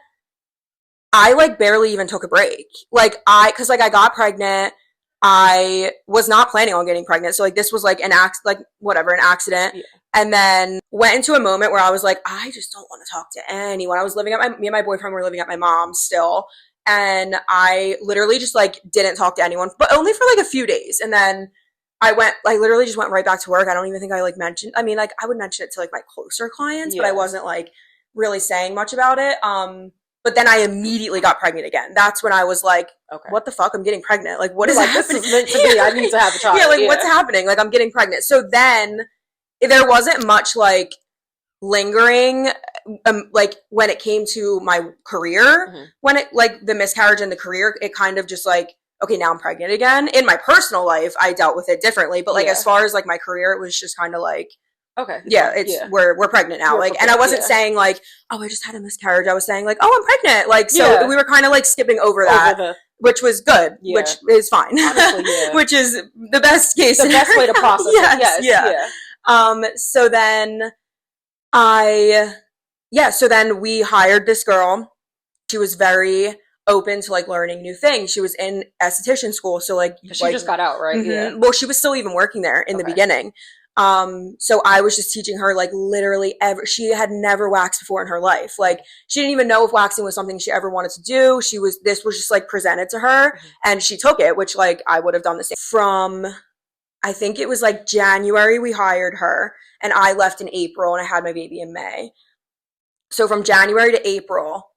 like barely even took a break. Like cause like I got pregnant. I was not planning on getting pregnant. So like this was like an accident. Yeah. And then went into a moment where I was like, I just don't want to talk to anyone. I was me and my boyfriend were living at my mom's still. And I literally just like didn't talk to anyone, but only for like a few days. And then I literally just went right back to work. I don't even think I like mentioned, I mean, like I would mention it to like my closer clients, but I wasn't like really saying much about it. But then I immediately got pregnant again. That's when I was like, okay, what the fuck? I'm getting pregnant. Like, what is happening? This is meant to be. I need to have a child. Yeah, like what's happening? Like I'm getting pregnant. So then there wasn't much like lingering, like when it came to my career, when it like the miscarriage and the career, it kind of just like, okay, now I'm pregnant again. In my personal life, I dealt with it differently. But like as far as like my career, it was just kind of like, okay, we're pregnant now. Like, and I wasn't saying like, oh, I just had a miscarriage. I was saying like, oh, I'm pregnant. Like, so we were kind of like skipping over that, which was good, which is fine. Honestly, which is the best case. The best way to process it. Yes. So then so then we hired this girl. She was very open to like learning new things. She was in esthetician school. So like, she just got out, right? Yeah. Well, she was still even working there in the beginning. So I was just teaching her like literally she had never waxed before in her life. Like she didn't even know if waxing was something she ever wanted to do. This was just like presented to her and she took it, which like I would have done the same. From, I think it was like January, we hired her and I left in April and I had my baby in May. So from January to April,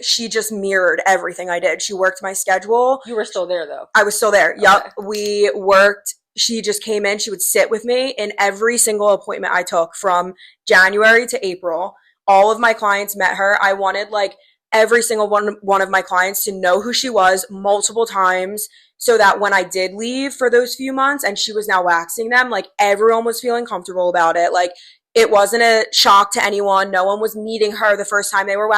she just mirrored everything I did. She worked my schedule. You were still there though? I was still there. Okay. Yep. We worked. She just came in. She would sit with me in every single appointment I took from January to April. All of my clients met her. I wanted like every single one of my clients to know who she was multiple times so that when I did leave for those few months and she was now waxing them, like everyone was feeling comfortable about it. Like it wasn't a shock to anyone. No one was meeting her the first time they were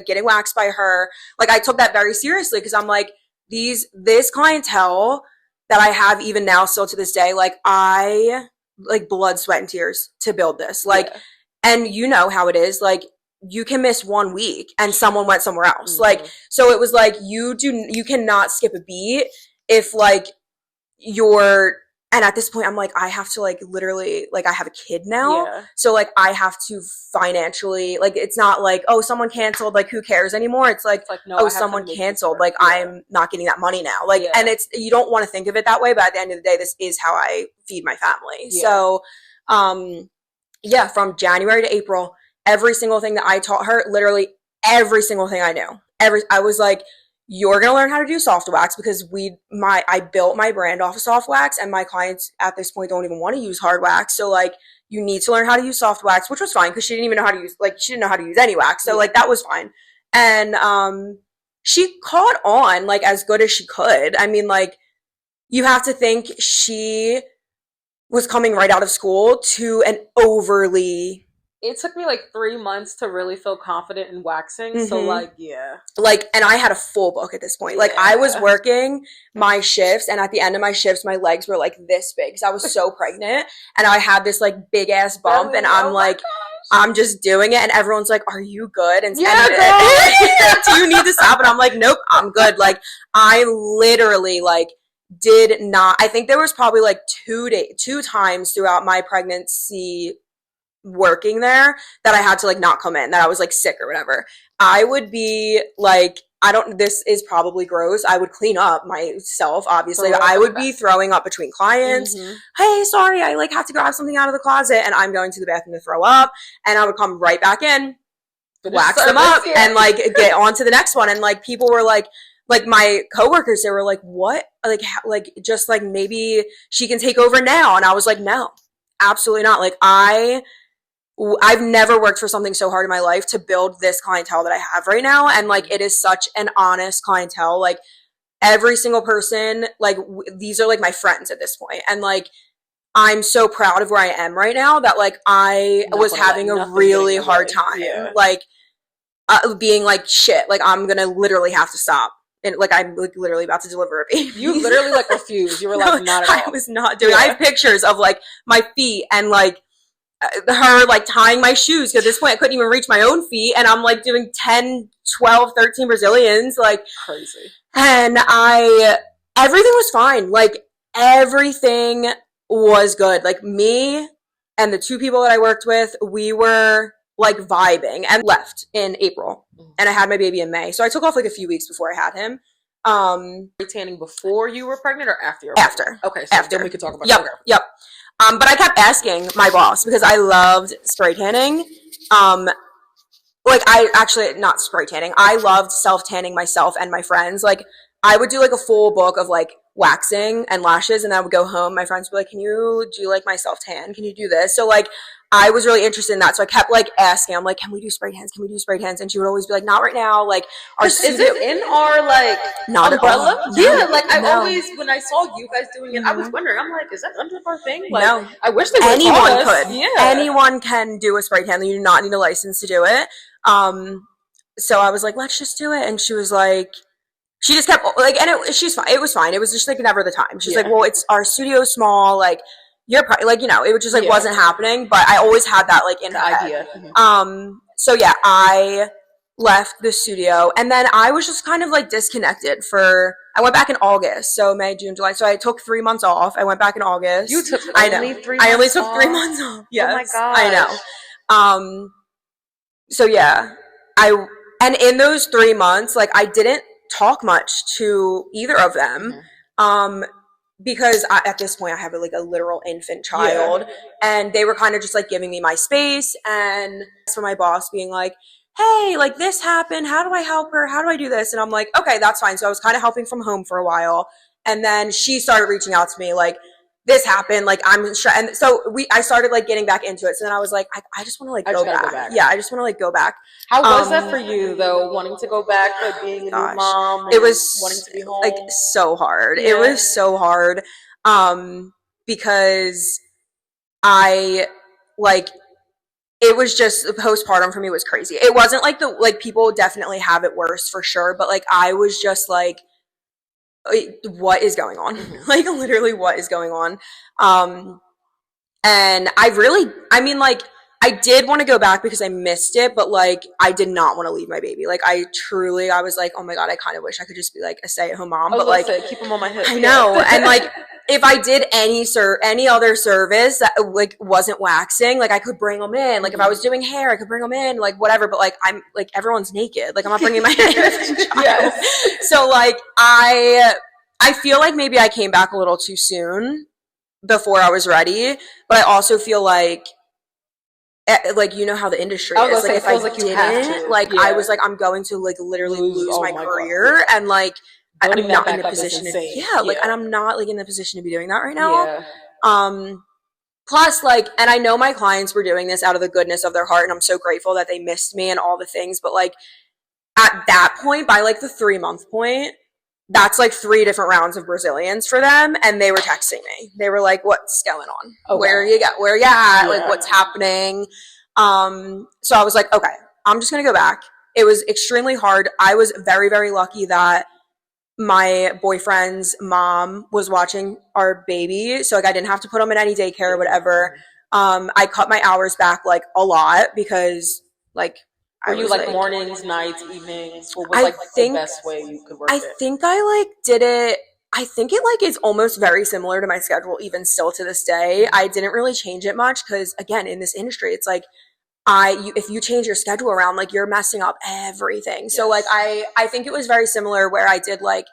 getting waxed by her. Like I took that very seriously because I'm like, this clientele that I have even now still to this day, like I like blood, sweat and tears to build this. Like, and you know how it is. Like you can miss 1 week and someone went somewhere else. Like, so it was like, you cannot skip a beat if like and at this point I'm like, I have to like literally, like I have a kid now. Yeah. So like I have to financially, like it's not like, oh, someone canceled, like who cares anymore? It's like no, oh, someone canceled, like I'm not getting that money now. Like, and you don't want to think of it that way, but at the end of the day, this is how I feed my family. Yeah. So, from January to April, every single thing that I taught her, literally every single thing I knew, I was like, you're going to learn how to do soft wax because I built my brand off of soft wax and my clients at this point don't even want to use hard wax. So like you need to learn how to use soft wax, which was fine because she didn't even know how to use, like she didn't know how to use any wax. So like that was fine. And, she caught on like as good as she could. I mean, like you have to think she was coming right out of school to an overly it took me like 3 months to really feel confident in waxing. So like, yeah. Like, and I had a full book at this point. Like, I was working my shifts, and at the end of my shifts, my legs were like this big because I was so pregnant, and I had this like big ass bump, and I'm like, I'm just doing it, and everyone's like, "Are you good?" And yeah, do you need to stop? And I'm like, "Nope, I'm good." Like, I literally like did not. I think there was probably like 2 times throughout my pregnancy working there that I had to like not come in, that I was like sick or whatever. I would be like, this is probably gross. I would clean up myself, obviously. I would be throwing up between clients. Hey, sorry, I like had to grab something out of the closet, and I'm going to the bathroom to throw up, and I would come right back in, wax them up, and like get on to the next one. And like people were like my coworkers, they were like, what? Like just like maybe she can take over now. And I was like, no, absolutely not. Like I've never worked for something so hard in my life to build this clientele that I have right now. And like, it is such an honest clientele. Like every single person, like these are like my friends at this point. And like, I'm so proud of where I am right now that like I was having a really hard time, like being like, shit, like I'm going to literally have to stop. And like, I'm like literally about to deliver a baby. You literally like refused. You were like, not at all. I was not doing it. I have pictures of like my feet and like, her like tying my shoes, because at this point I couldn't even reach my own feet, and I'm like doing 10, 12, 13 Brazilians, like crazy. And everything was fine. Like everything was good. Like me and the 2 people that I worked with, we were like vibing, and left in April, and I had my baby in May. So I took off like a few weeks before I had him. Tanning before you were pregnant or after you were pregnant? After. Okay, so after. Then we could talk about Yep. But I kept asking my boss, because I loved spray tanning. Like I actually, not spray tanning, I loved self-tanning myself and my friends. Like I would do like a full book of like waxing and lashes, and I would go home. My friends would be like, can you do like my self-tan? Can you do this? So like I was really interested in that. So I kept like asking, I'm like, can we do spray tans? Can we do spray tans? And she would always be like, not right now. Like our Is it in our like not umbrella? Yeah, like I always, when I saw you guys doing it, I was wondering, I'm like, is that under our thing? Like, no. I wish they would. Anyone could. Yeah. Anyone can do a spray tan. You do not need a license to do it. So I was like, let's just do it. And she was like, she just kept like, and she's fine. It was fine. It was just like never the time. She's like, well, it's our studio's small. Like you're probably like, you know, it was just like wasn't happening. But I always had that like in the idea. So yeah, I left the studio, and then I was just kind of like disconnected I went back in August. So May, June, July. So I took 3 months off. I went back in August. You took only 3 months? I only took 3 months off. Yes. Oh my gosh. I know. So yeah, and in those 3 months, like I didn't talk much to either of them. Because at this point I have like a literal infant child, and they were kind of just like giving me my space. And for my boss being like, hey, like this happened, how do I help her, how do I do this? And I'm like, okay, that's fine. So I was kind of helping from home for a while, and then she started reaching out to me like, this happened, like I'm sure. And so I started like getting back into it. So then I was like, I just want to like go back. Yeah, I just want to like go back. How was that for you though, wanting to go back, like being a new mom? It was wanting to be home, like so hard. It was so hard, because I like, it was just postpartum for me was crazy. It wasn't like people definitely have it worse for sure, but like I was just like, what is going on? Like literally what is going on? And I did want to go back because I missed it, but like I did not want to leave my baby. Like I was like, oh my God, I kind of wish I could just be like a stay-at-home mom, but like keep them on my hip. I know. And like if I did any other service that like wasn't waxing, like I could bring them in. Like if I was doing hair, I could bring them in, like whatever. But like I'm like, everyone's naked. Like I'm not bringing my child. So like I feel like maybe I came back a little too soon before I was ready. But I also feel like you know how the industry is. Like if I didn't, like I was like, I'm going to like literally lose my career, and like I'm not in the position to, and I'm not like in the position to be doing that right now. Plus like, and I know my clients were doing this out of the goodness of their heart, and I'm so grateful that they missed me and all the things, but like at that point, by like the 3-month point, that's like 3 different rounds of Brazilians for them, and they were texting me. They were like, what's going on? Where are you at? Like what's happening? So I was like, okay, I'm just going to go back. It was extremely hard. I was very, very lucky that my boyfriend's mom was watching our baby. So like I didn't have to put him in any daycare or whatever. I cut my hours back like a lot because like were you like mornings, nights, evenings? What was like the best way you could work it? I think I like did it. I think it like is almost very similar to my schedule even still to this day. I didn't really change it much because again in this industry it's like if you change your schedule around, like you're messing up everything. Yes. So like I think it was very similar where I did like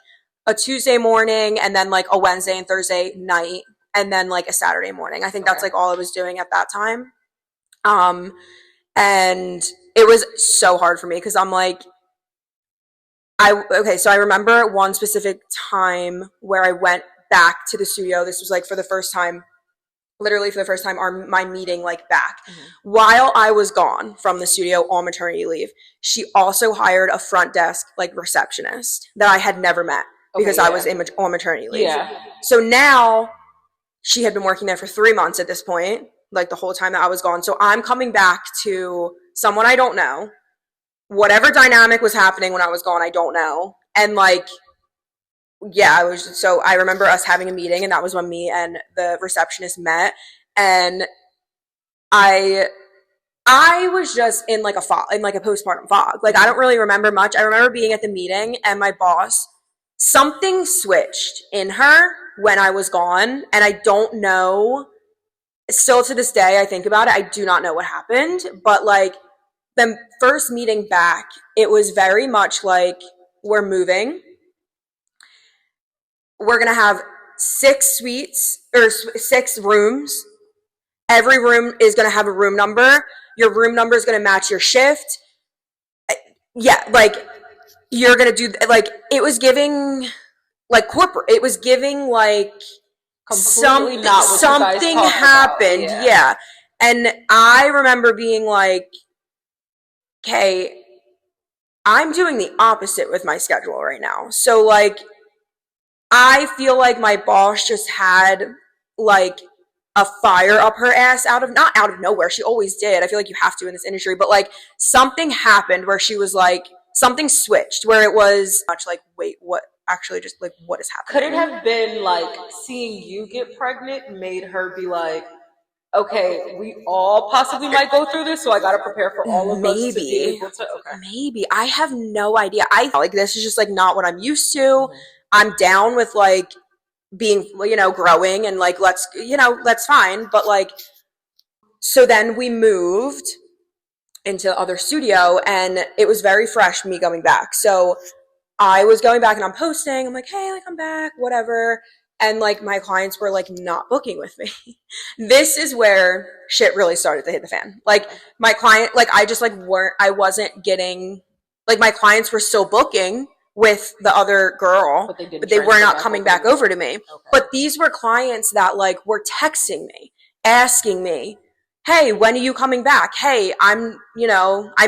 a Tuesday morning and then like a Wednesday and Thursday night and then like a Saturday morning. I think that's like all I was doing at that time. And it was so hard for me because I'm like, so I remember one specific time where I went back to the studio. This was like for the first time, literally for the first time, my meeting like back. While I was gone from the studio on maternity leave, she also hired a front desk like receptionist that I had never met because I was on maternity leave. So now she had been working there for 3 months at this point, like the whole time that I was gone. So I'm coming back to someone I don't know. Whatever dynamic was happening when I was gone, I don't know. And like, yeah, so I remember us having a meeting and that was when me and the receptionist met. And I was just in like a fog, in like a postpartum fog. Like I don't really remember much. I remember being at the meeting and my boss, something switched in her when I was gone. And I don't know, still to this day, I think about it. I do not know what happened, but like the first meeting back, it was very much like we're moving. We're going to have 6 suites or 6 rooms. Every room is going to have a room number. Your room number is going to match your shift. Yeah, like you're going to do like it was giving like corporate. It was giving like something happened. Yeah. And I remember being like, okay, I'm doing the opposite with my schedule right now. So like I feel like my boss just had like a fire up her ass not out of nowhere. She always did. I feel like you have to in this industry, but like something happened where she was like, something switched where it was much like, wait, what actually just like, what is happening? Could it have been like seeing you get pregnant made her be like, okay, we all possibly might go through this, so I gotta prepare for all of us to be able to. Okay. Maybe. I have no idea. I like this is just like not what I'm used to. I'm down with like being, growing and like that's fine. But like, so then we moved into the other studio and it was very fresh, me going back. So I was going back and I'm posting. I'm like, hey, like I'm back, whatever. And like my clients were like not booking with me. This is where shit really started to hit the fan. Like my client, like I wasn't getting, like my clients were still booking with the other girl, but they were not coming back over to me. Okay. But these were clients that like were texting me, asking me, hey, when are you coming back? Hey, I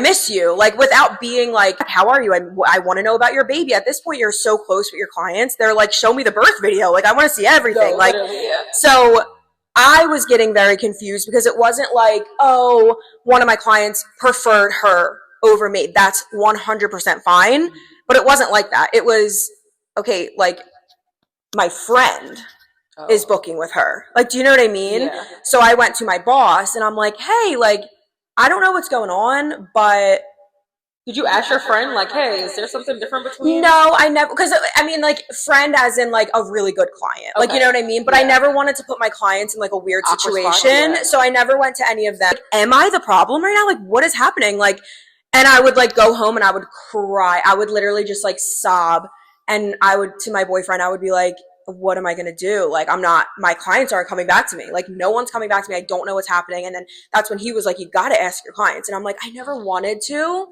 miss you. Like without being like, how are you? I want to know about your baby. At this point, you're so close with your clients. They're like, show me the birth video. Like I want to see everything. No, like, yeah. So I was getting very confused because it wasn't like, oh, one of my clients preferred her over me. That's 100% fine. But it wasn't like that. It was, okay, like my friend is booking with her. Like, do you know what I mean? Yeah. So I went to my boss and I'm like, hey, like, I don't know what's going on, but. Did you ask your friend, like, hey, is there something different between? No, I never, because I mean, like, friend as in like a really good client. Okay. Like, you know what I mean? But I never wanted to put my clients in like a weird situation. So I never went to any of them. Like, am I the problem right now? Like, what is happening? Like, and I would like go home and I would cry. I would literally just like sob. And to my boyfriend, I would be like, what am I going to do? Like, my clients aren't coming back to me. Like, no one's coming back to me. I don't know what's happening. And then that's when he was like, you got to ask your clients. And I'm like, I never wanted to,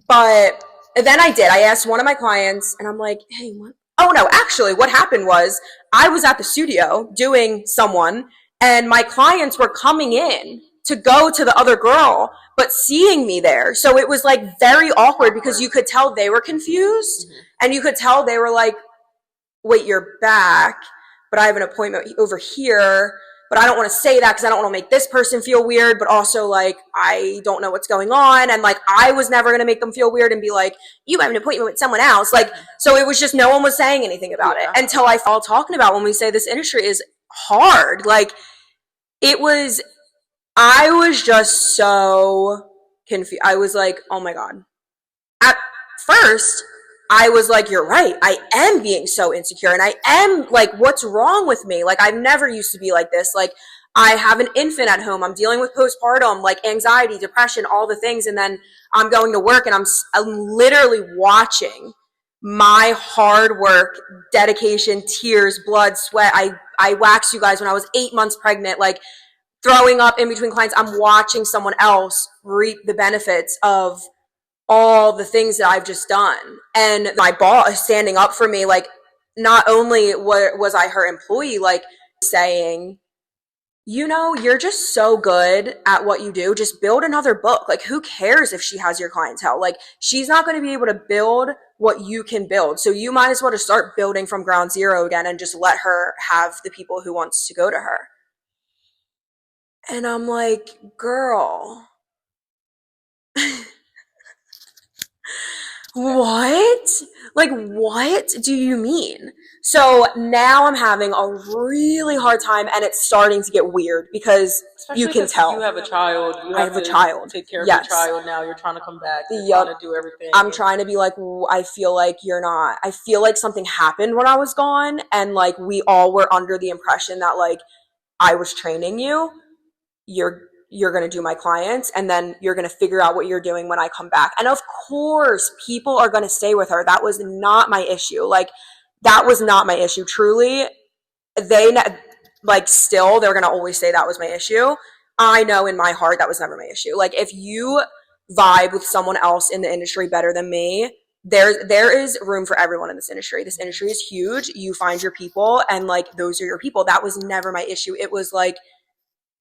but then I did. I asked one of my clients and I'm like, hey, what? Oh no, actually what happened was I was at the studio doing someone and my clients were coming in to go to the other girl, but seeing me there. So it was like very awkward because you could tell they were confused and you could tell they were like, wait, you're back, but I have an appointment over here. but I don't want to say that because I don't want to make this person feel weird, but also like I don't know what's going on, and like I was never going to make them feel weird and be like, you have an appointment with someone else, like, so it was just no one was saying anything about it until I felt talking about when we say this industry is hard. Like I was just so confused. I was like, oh my God. At first, I was like, you're right. I am being so insecure, and I am like, what's wrong with me? Like, I've never used to be like this. Like, I have an infant at home. I'm dealing with postpartum, like anxiety, depression, all the things. And then I'm going to work and I'm literally watching my hard work, dedication, tears, blood, sweat. I waxed you guys when I was 8 months pregnant, like throwing up in between clients. I'm watching someone else reap the benefits of all the things that I've just done. And my boss standing up for me, like, not only was I her employee, like saying, you know, you're just so good at what you do. Just build another book. Like, who cares if she has your clientele? Like, she's not going to be able to build what you can build. So you might as well just start building from ground zero again and just let her have the people who wants to go to her. And I'm like, girl, what? Like, what do you mean? So now I'm having a really hard time, and it's starting to get weird because especially you can tell. You have a child. I have a child. Take care of your child now. You're trying to come back. You're trying to do everything. I'm trying to be like, I feel like you're not. I feel like something happened when I was gone, and like we all were under the impression that like I was training you. You're going to do my clients, and then you're going to figure out what you're doing when I come back. And of course, people are going to stay with her. That was not my issue. Like, that was not my issue. Truly, they're going to always say that was my issue. I know in my heart that was never my issue. Like, if you vibe with someone else in the industry better than me, there is room for everyone in this industry. This industry is huge. You find your people, and like, those are your people. That was never my issue. It was like,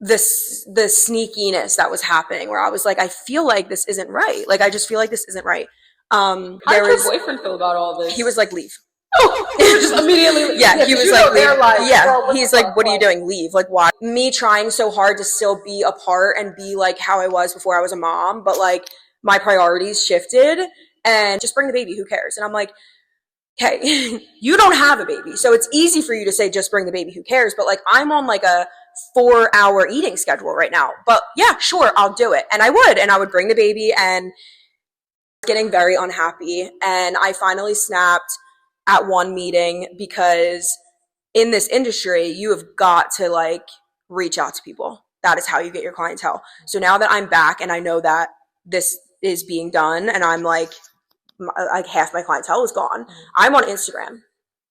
the sneakiness that was happening where I was like, I feel like this isn't right. Like, I just feel like this isn't right. How did your boyfriend feel about all this? He was like, leave. Oh, he was just immediately. Yeah, he was like, leave. Yeah, he's like, what are you doing? Leave. Like, why? Me trying so hard to still be a part and be like how I was before I was a mom, but like my priorities shifted, and just bring the baby. Who cares? And I'm like, okay, you don't have a baby, so it's easy for you to say just bring the baby. Who cares? But like, I'm on like a 4-hour eating schedule right now, but yeah, sure, I'll do it. And I would bring the baby, and getting very unhappy. And I finally snapped at one meeting because in this industry, you have got to like reach out to people. That is how you get your clientele. So now that I'm back and I know that this is being done, and I'm like half my clientele is gone, I'm on Instagram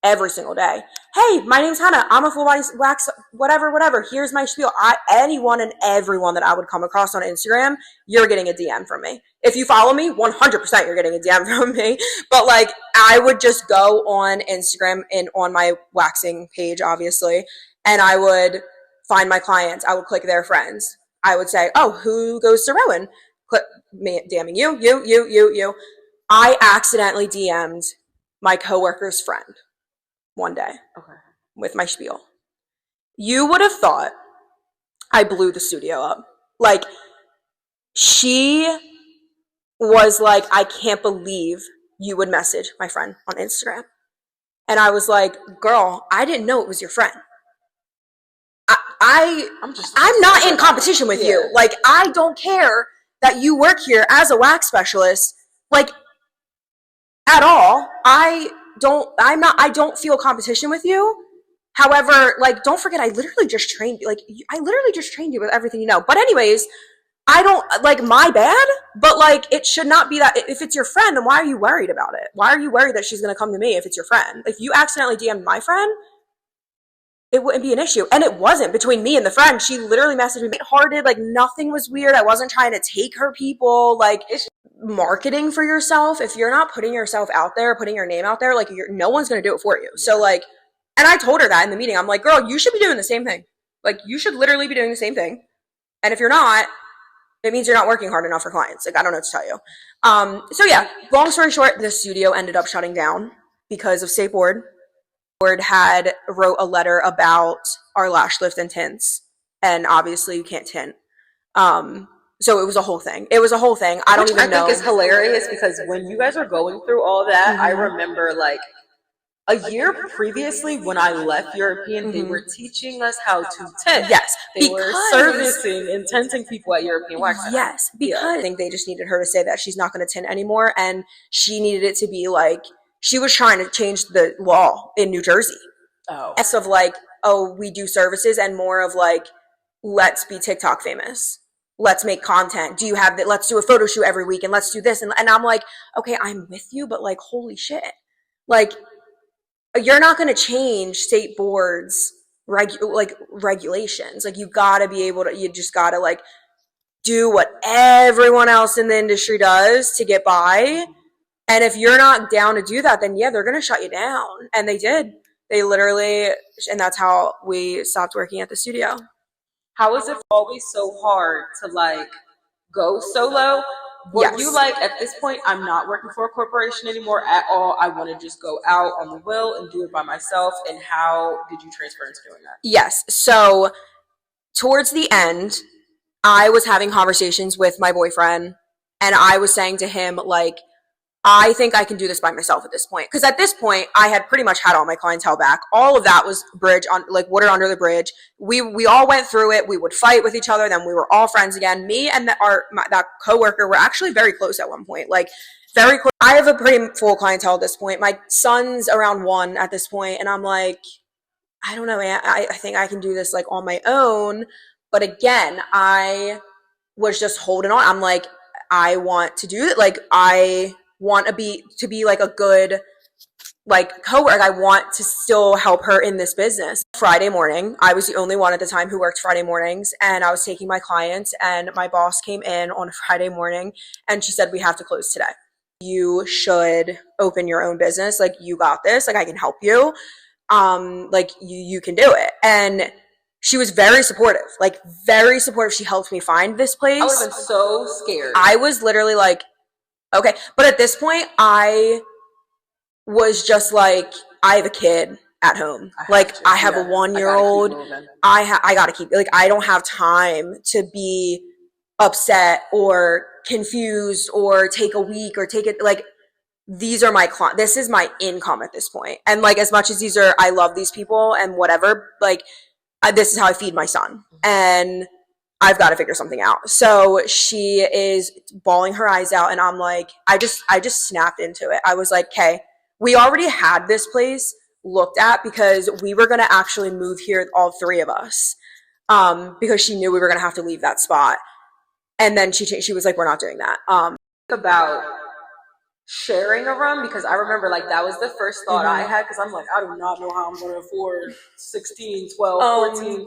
every single day. Hey, my name's Hannah. I'm a full body wax, whatever. Here's my spiel. Anyone and everyone that I would come across on Instagram, you're getting a DM from me. If you follow me, 100% you're getting a DM from me. But like, I would just go on Instagram and on my waxing page, obviously, and I would find my clients. I would click their friends. I would say, oh, who goes to Rowan? Click me, DMing you. I accidentally DM'd my coworker's friend one day with my spiel. You would have thought I blew the studio up. Like, she was like, I can't believe you would message my friend on Instagram. And I was like, girl, I didn't know it was your friend. I'm not in competition with you. Like, I don't care that you work here as a wax specialist, like, at all. I don't feel competition with you. However, like, don't forget, I literally just trained you. Like, I literally just trained you with everything you know. But anyways, I don't, like, my bad, but like, it should not be that. If it's your friend, then why are you worried about it? Why are you worried that she's going to come to me if it's your friend? If you accidentally DM'd my friend, it wouldn't be an issue. And it wasn't between me and the friend. She literally messaged me hearted, like, nothing was weird. I wasn't trying to take her people. Like, it's marketing for yourself. If you're not putting yourself out there, putting your name out there, like, no one's going to do it for you. So like, and I told her that in the meeting. I'm like, girl, you should be doing the same thing. Like, you should literally be doing the same thing. And if you're not, it means you're not working hard enough for clients. Like, I don't know what to tell you. So yeah, long story short, the studio ended up shutting down because of state board. had wrote a letter about our lash lift and tints, and obviously you can't tint. So it was a whole thing. I don't even know. I think it's hilarious because when you guys are going through all that, I remember like a year previously when I left European, they were teaching us how to tint. Yes. They were servicing and tinting people at European Wax Center. Yes. Because I think they just needed her to say that she's not going to tint anymore. And she needed it to be like, she was trying to change the law in New Jersey. Oh. Less of like, oh, we do services, and more of like, let's be TikTok famous. Let's make content. Do you have that? Let's do a photo shoot every week and let's do this. And I'm like, okay, I'm with you, but like, holy shit. Like, you're not going to change state boards regulations. Like, you got to be able to, you just got to like do what everyone else in the industry does to get by. And if you're not down to do that, then yeah, they're going to shut you down. And they did. They literally, and that's how we stopped working at the studio. How is it always so hard to like go solo? Were you like, at this point, I'm not working for a corporation anymore at all. I want to just go out on the will and do it by myself. And how did you transfer into doing that? Yes. So towards the end, I was having conversations with my boyfriend, and I was saying to him, like, I think I can do this by myself at this point. Because at this point, I had pretty much had all my clientele back. All of that was water under the bridge. We all went through it. We would fight with each other. Then we were all friends again. Me and that coworker were actually very close at one point. Like, very close. I have a pretty full clientele at this point. My son's around 1 at this point, and I'm like, I don't know, man. I think I can do this like on my own. But again, I was just holding on. I'm like, I want to do it. Like, I want to be like a good like coworker. I want to still help her in this business. Friday morning, I was the only one at the time who worked Friday mornings, and I was taking my clients, and my boss came in on a Friday morning and she said, we have to close today. You should open your own business. Like, you got this. Like, I can help you. Like, you can do it. And she was very supportive, like very supportive. She helped me find this place. I would have been so scared. I was literally like, okay. But at this point, I was just like, I have a kid at home. I have a 1-year-old. I gotta keep, like, I don't have time to be upset or confused or take a week or take it. Like, these are my clients. This is my income at this point. And like, as much as I love these people and whatever, like, this is how I feed my son. And I've got to figure something out. So she is bawling her eyes out, and I'm like, I just snapped into it. I was like, okay, we already had this place looked at because we were going to actually move here, all 3 of us, because she knew we were going to have to leave that spot. And then she was like, we're not doing that. About sharing a room, because I remember like that was the first thought I had, because I'm like, I do not know how I'm going to afford $16,000, $12,000,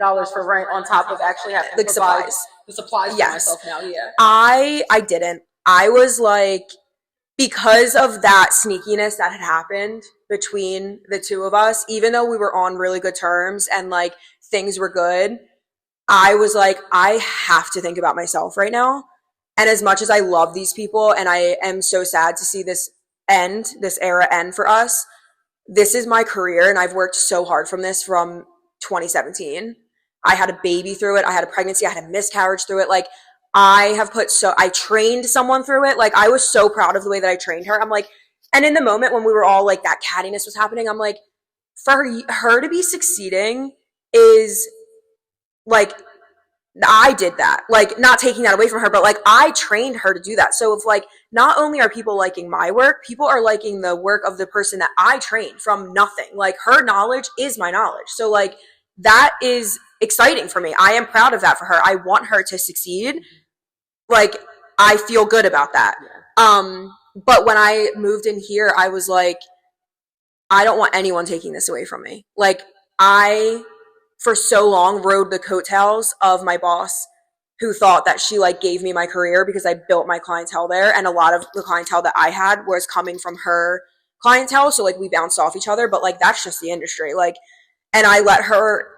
$14,000 for rent on top of actually having to like provide supplies. The supplies for myself now. Yeah, I didn't. I was like, because of that sneakiness that had happened between the 2 of us, even though we were on really good terms and like things were good, I was like, I have to think about myself right now. And as much as I love these people and I am so sad to see this era end for us, this is my career, and I've worked so hard from 2017. I had a baby through it. I had a pregnancy. I had a miscarriage through it. Like, I trained someone through it. Like, I was so proud of the way that I trained her. I'm like, and in the moment when we were all like, that cattiness was happening, I'm like, for her to be succeeding is like, I did that, like, not taking that away from her, but like, I trained her to do that. So if like, not only are people liking my work, people are liking the work of the person that I trained from nothing. Like, her knowledge is my knowledge. So like, that is exciting for me. I am proud of that for her. I want her to succeed. Like, I feel good about that. But when I moved in here, I was like, I don't want anyone taking this away from me. Like, I, for so long, rode the coattails of my boss, who thought that she like gave me my career because I built my clientele there. And a lot of the clientele that I had was coming from her clientele. So like, we bounced off each other, but like, that's just the industry. Like, and I let her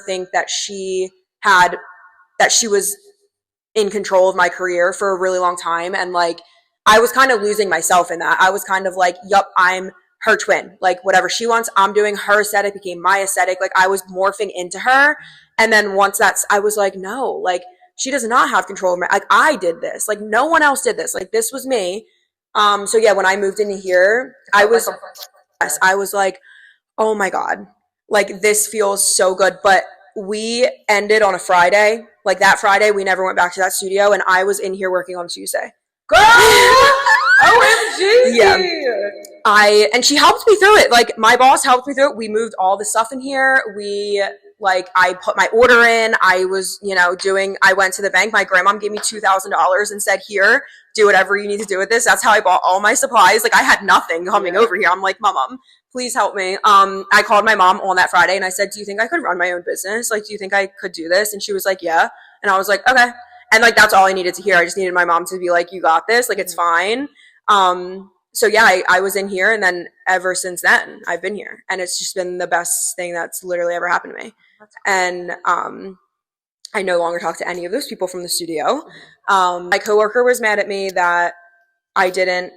think that she was in control of my career for a really long time. And like, I was kind of losing myself in that. I was kind of like, yup, I'm her twin. Like whatever she wants, I'm doing. Her aesthetic became my aesthetic. Like I was morphing into her. And then once I was like, no, like she does not have control of my, like I did this. Like no one else did this. Like this was me. So yeah, when I moved into here, I was like, oh my God, like this feels so good. But we ended on a Friday. Like that Friday, we never went back to that studio, and I was in here working on Tuesday. Girl! OMG! Yeah. And she helped me through it. Like my boss helped me through it. We moved all the stuff in here. I put my order in. I was, I went to the bank. My grandmom gave me $2,000 and said, here, do whatever you need to do with this. That's how I bought all my supplies. Like I had nothing coming over here. I'm like, Mom, please help me. I called my mom on that Friday and I said, do you think I could run my own business? Like, do you think I could do this? And she was like, yeah. And I was like, okay. And like, that's all I needed to hear. I just needed my mom to be like, you got this. Like, it's fine. So yeah, I was in here, and then ever since then I've been here, and it's just been the best thing that's literally ever happened to me. And I no longer talk to any of those people from the studio. My coworker was mad at me that I didn't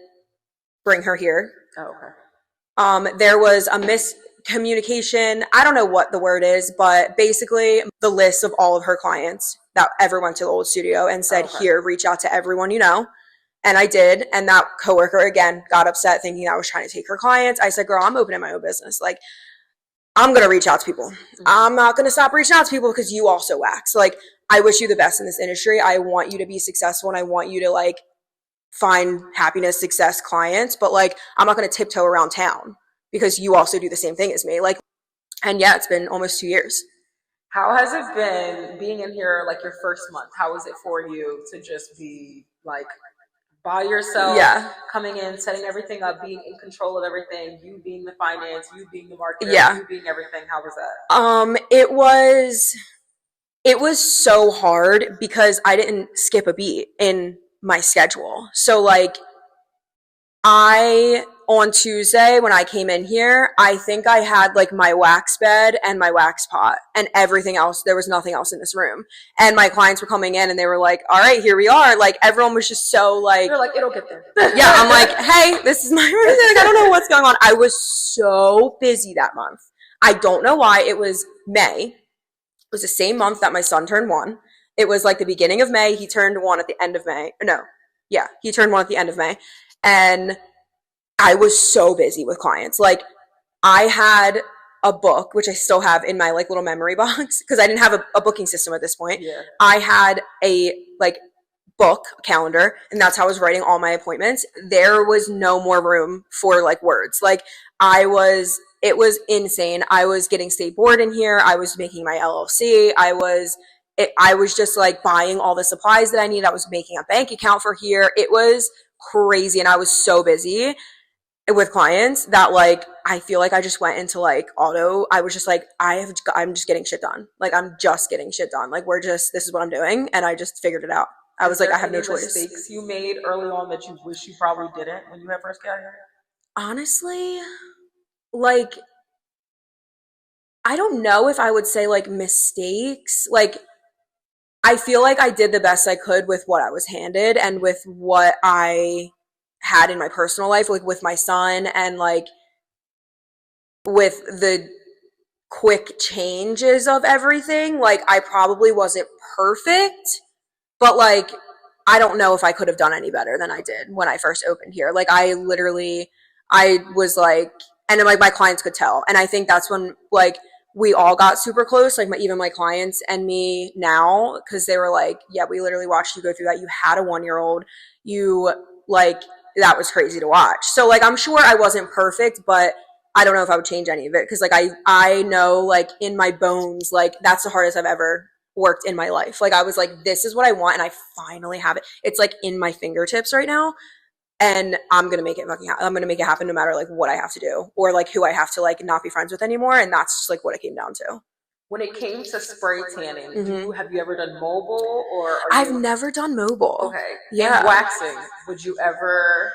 bring her here. Oh, okay. There was a miscommunication. I don't know what the word is, but basically the list of all of her clients that ever went to the old studio and said, here, reach out to everyone you know. And I did. And that coworker, again, got upset thinking I was trying to take her clients. I said, girl, I'm opening my own business. Like, I'm going to reach out to people. Mm-hmm. I'm not going to stop reaching out to people because you also wax. Like, I wish you the best in this industry. I want you to be successful, and I want you to, like, find happiness, success, clients. But, like, I'm not going to tiptoe around town because you also do the same thing as me. Like, and yeah, it's been almost 2 years. How has it been being in here, like, your first month? How was it for you to just be, like, by yourself, coming in, setting everything up, being in control of everything, you being the finance, you being the marketer, you being everything? How was that? It was so hard because I didn't skip a beat in my schedule. So like on Tuesday when I came in here, I think I had like my wax bed and my wax pot and everything else. There was nothing else in this room. And my clients were coming in and they were like, all right, here we are. Like everyone was just so like, they're like, it'll get there. Yeah. I'm like, hey, this is my room. Like, I don't know what's going on. I was so busy that month. I don't know why. It was May. It was the same month that my son turned 1. It was like the beginning of May. He turned 1 at the end of May. He turned 1 at the end of May. And I was so busy with clients. Like I had a book, which I still have in my like little memory box because I didn't have a booking system at this point. Yeah. I had a like book calendar, and that's how I was writing all my appointments. There was no more room for like words. Like it was insane. I was getting state board in here. I was making my LLC. I was just like buying all the supplies that I needed. I was making a bank account for here. It was crazy. And I was so busy with clients that like, I feel like I just went into like auto. I was just like, I'm just getting shit done. Like, I'm just getting shit done. Like, this is what I'm doing. And I just figured it out. I was like, I have no choice. Mistakes you made early on that you wish you probably didn't when you had first got here? Honestly, like, I don't know if I would say like mistakes. Like, I feel like I did the best I could with what I was handed and with what I had in my personal life, like with my son and like with the quick changes of everything. Like I probably wasn't perfect, but like I don't know if I could have done any better than I did when I first opened here. Like I was like, and then like my clients could tell. And I think that's when like we all got super close, like even my clients and me now, because they were like, yeah, we literally watched you go through that. You had a 1-year-old. You like, that was crazy to watch. So like, I'm sure I wasn't perfect, but I don't know if I would change any of it. Cause like, I know like in my bones, like that's the hardest I've ever worked in my life. Like I was like, this is what I want. And I finally have it. It's like in my fingertips right now. And I'm going to make it I'm going to make it happen no matter like what I have to do or like who I have to like not be friends with anymore. And that's just like what it came down to. When it came to spray tanning, have you ever done mobile or? I've never done mobile. Okay. Yeah. And waxing, would you ever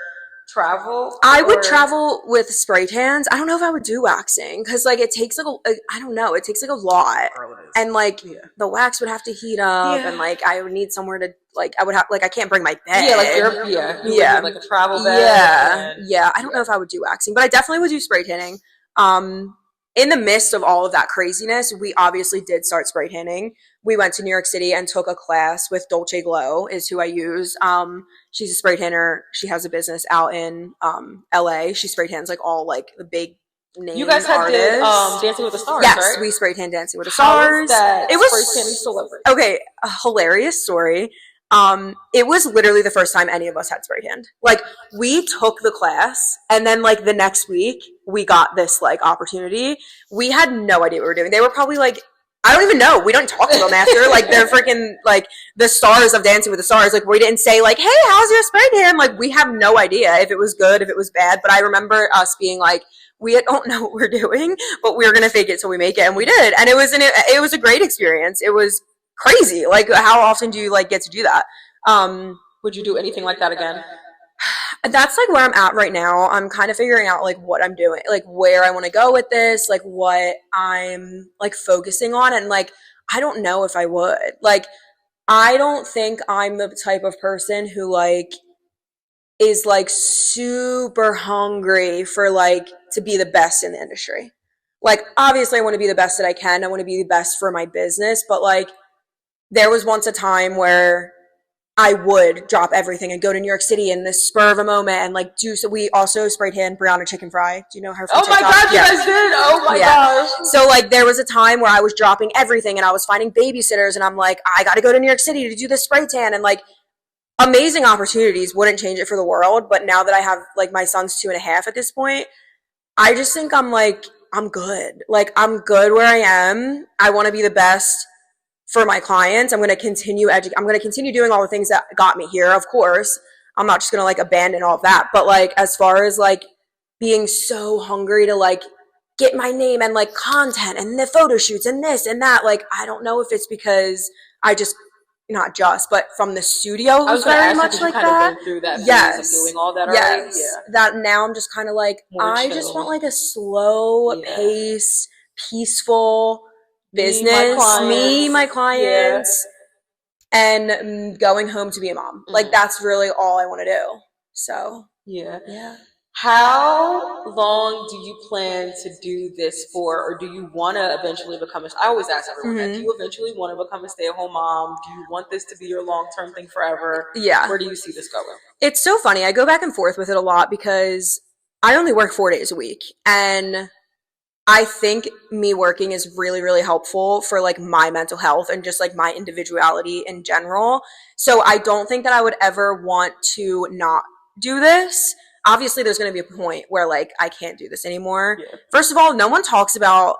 travel? I would travel with spray tans. I don't know if I would do waxing because like it takes like I don't know. It takes like a lot. And like the wax would have to heat up, and like I would need somewhere to like I would have like I can't bring my bed. Yeah, like you would need, like a travel bed. Yeah. I don't know if I would do waxing, but I definitely would do spray tanning. In the midst of all of that craziness, we obviously did start spray tanning. We went to New York City and took a class with Dolce Glow, is who I use. She's a spray tanner. She has a business out in LA. She spray tans like all like the big name. You guys had did Dancing with the Stars, yes, right? we spray tan Dancing with the Stars. It was spray tanning celebrity. Okay, a hilarious story. It was literally the first time any of us had spray tanned. Like, we took the class, and then like the next week we got this like opportunity. We had no idea what we were doing. They were probably like, I don't even know. We don't talk to them after. Like, they're freaking like the stars of Dancing with the Stars. Like, we didn't say like, hey, how's your spray tan? Like, we have no idea if it was good, if it was bad. But I remember us being like, we don't know what we're doing, but we're gonna fake it till we make it, and we did. And it was a great experience. It was crazy. Like, how often do you like get to do that? Would you do anything like that again? That's like where I'm at right now. I'm kind of figuring out like what I'm doing, like where I want to go with this, like what I'm like focusing on. And like, I don't know if I would. Like, I don't think I'm the type of person who like is like super hungry for like to be the best in the industry. Like, obviously I want to be the best that I can. I want to be the best for my business, but like there was once a time where I would drop everything and go to New York City in this spur of a moment and like do so. We also sprayed tan Brianna Chicken Fry. Do you know her from TikTok? My God, you guys did? Oh my gosh. So like there was a time where I was dropping everything and I was finding babysitters and I'm like, I got to go to New York City to do this spray tan, and like amazing opportunities, wouldn't change it for the world. But now that I have like my son's 2.5 at this point, I just think I'm like, I'm good. Like, I'm good where I am. I want to be the best for my clients. I'm going to continue doing all the things that got me here. Of course, I'm not just going to like abandon all of that. But like, as far as like being so hungry to like get my name and like content and the photo shoots and this and that, like, I don't know if it's because I just, not just, but from the studio, it was very much like that. Been through that yes. Of doing all that yes. already. Yeah. That now I'm just kind of like, I just want like a slow pace, peaceful business, my clients, and going home to be a mom. Like, that's really all I want to do. So yeah. How long do you plan to do this for, or do you want to eventually become I always ask everyone that. Do you eventually want to become a stay-at-home mom? Do you want this to be your long-term thing forever? Yeah. Where do you see this going? It's so funny. I go back and forth with it a lot because I only work 4 days a week, and I think me working is really, really helpful for like my mental health and just like my individuality in general. So I don't think that I would ever want to not do this. Obviously, there's going to be a point where like I can't do this anymore. Yeah. First of all, no one talks about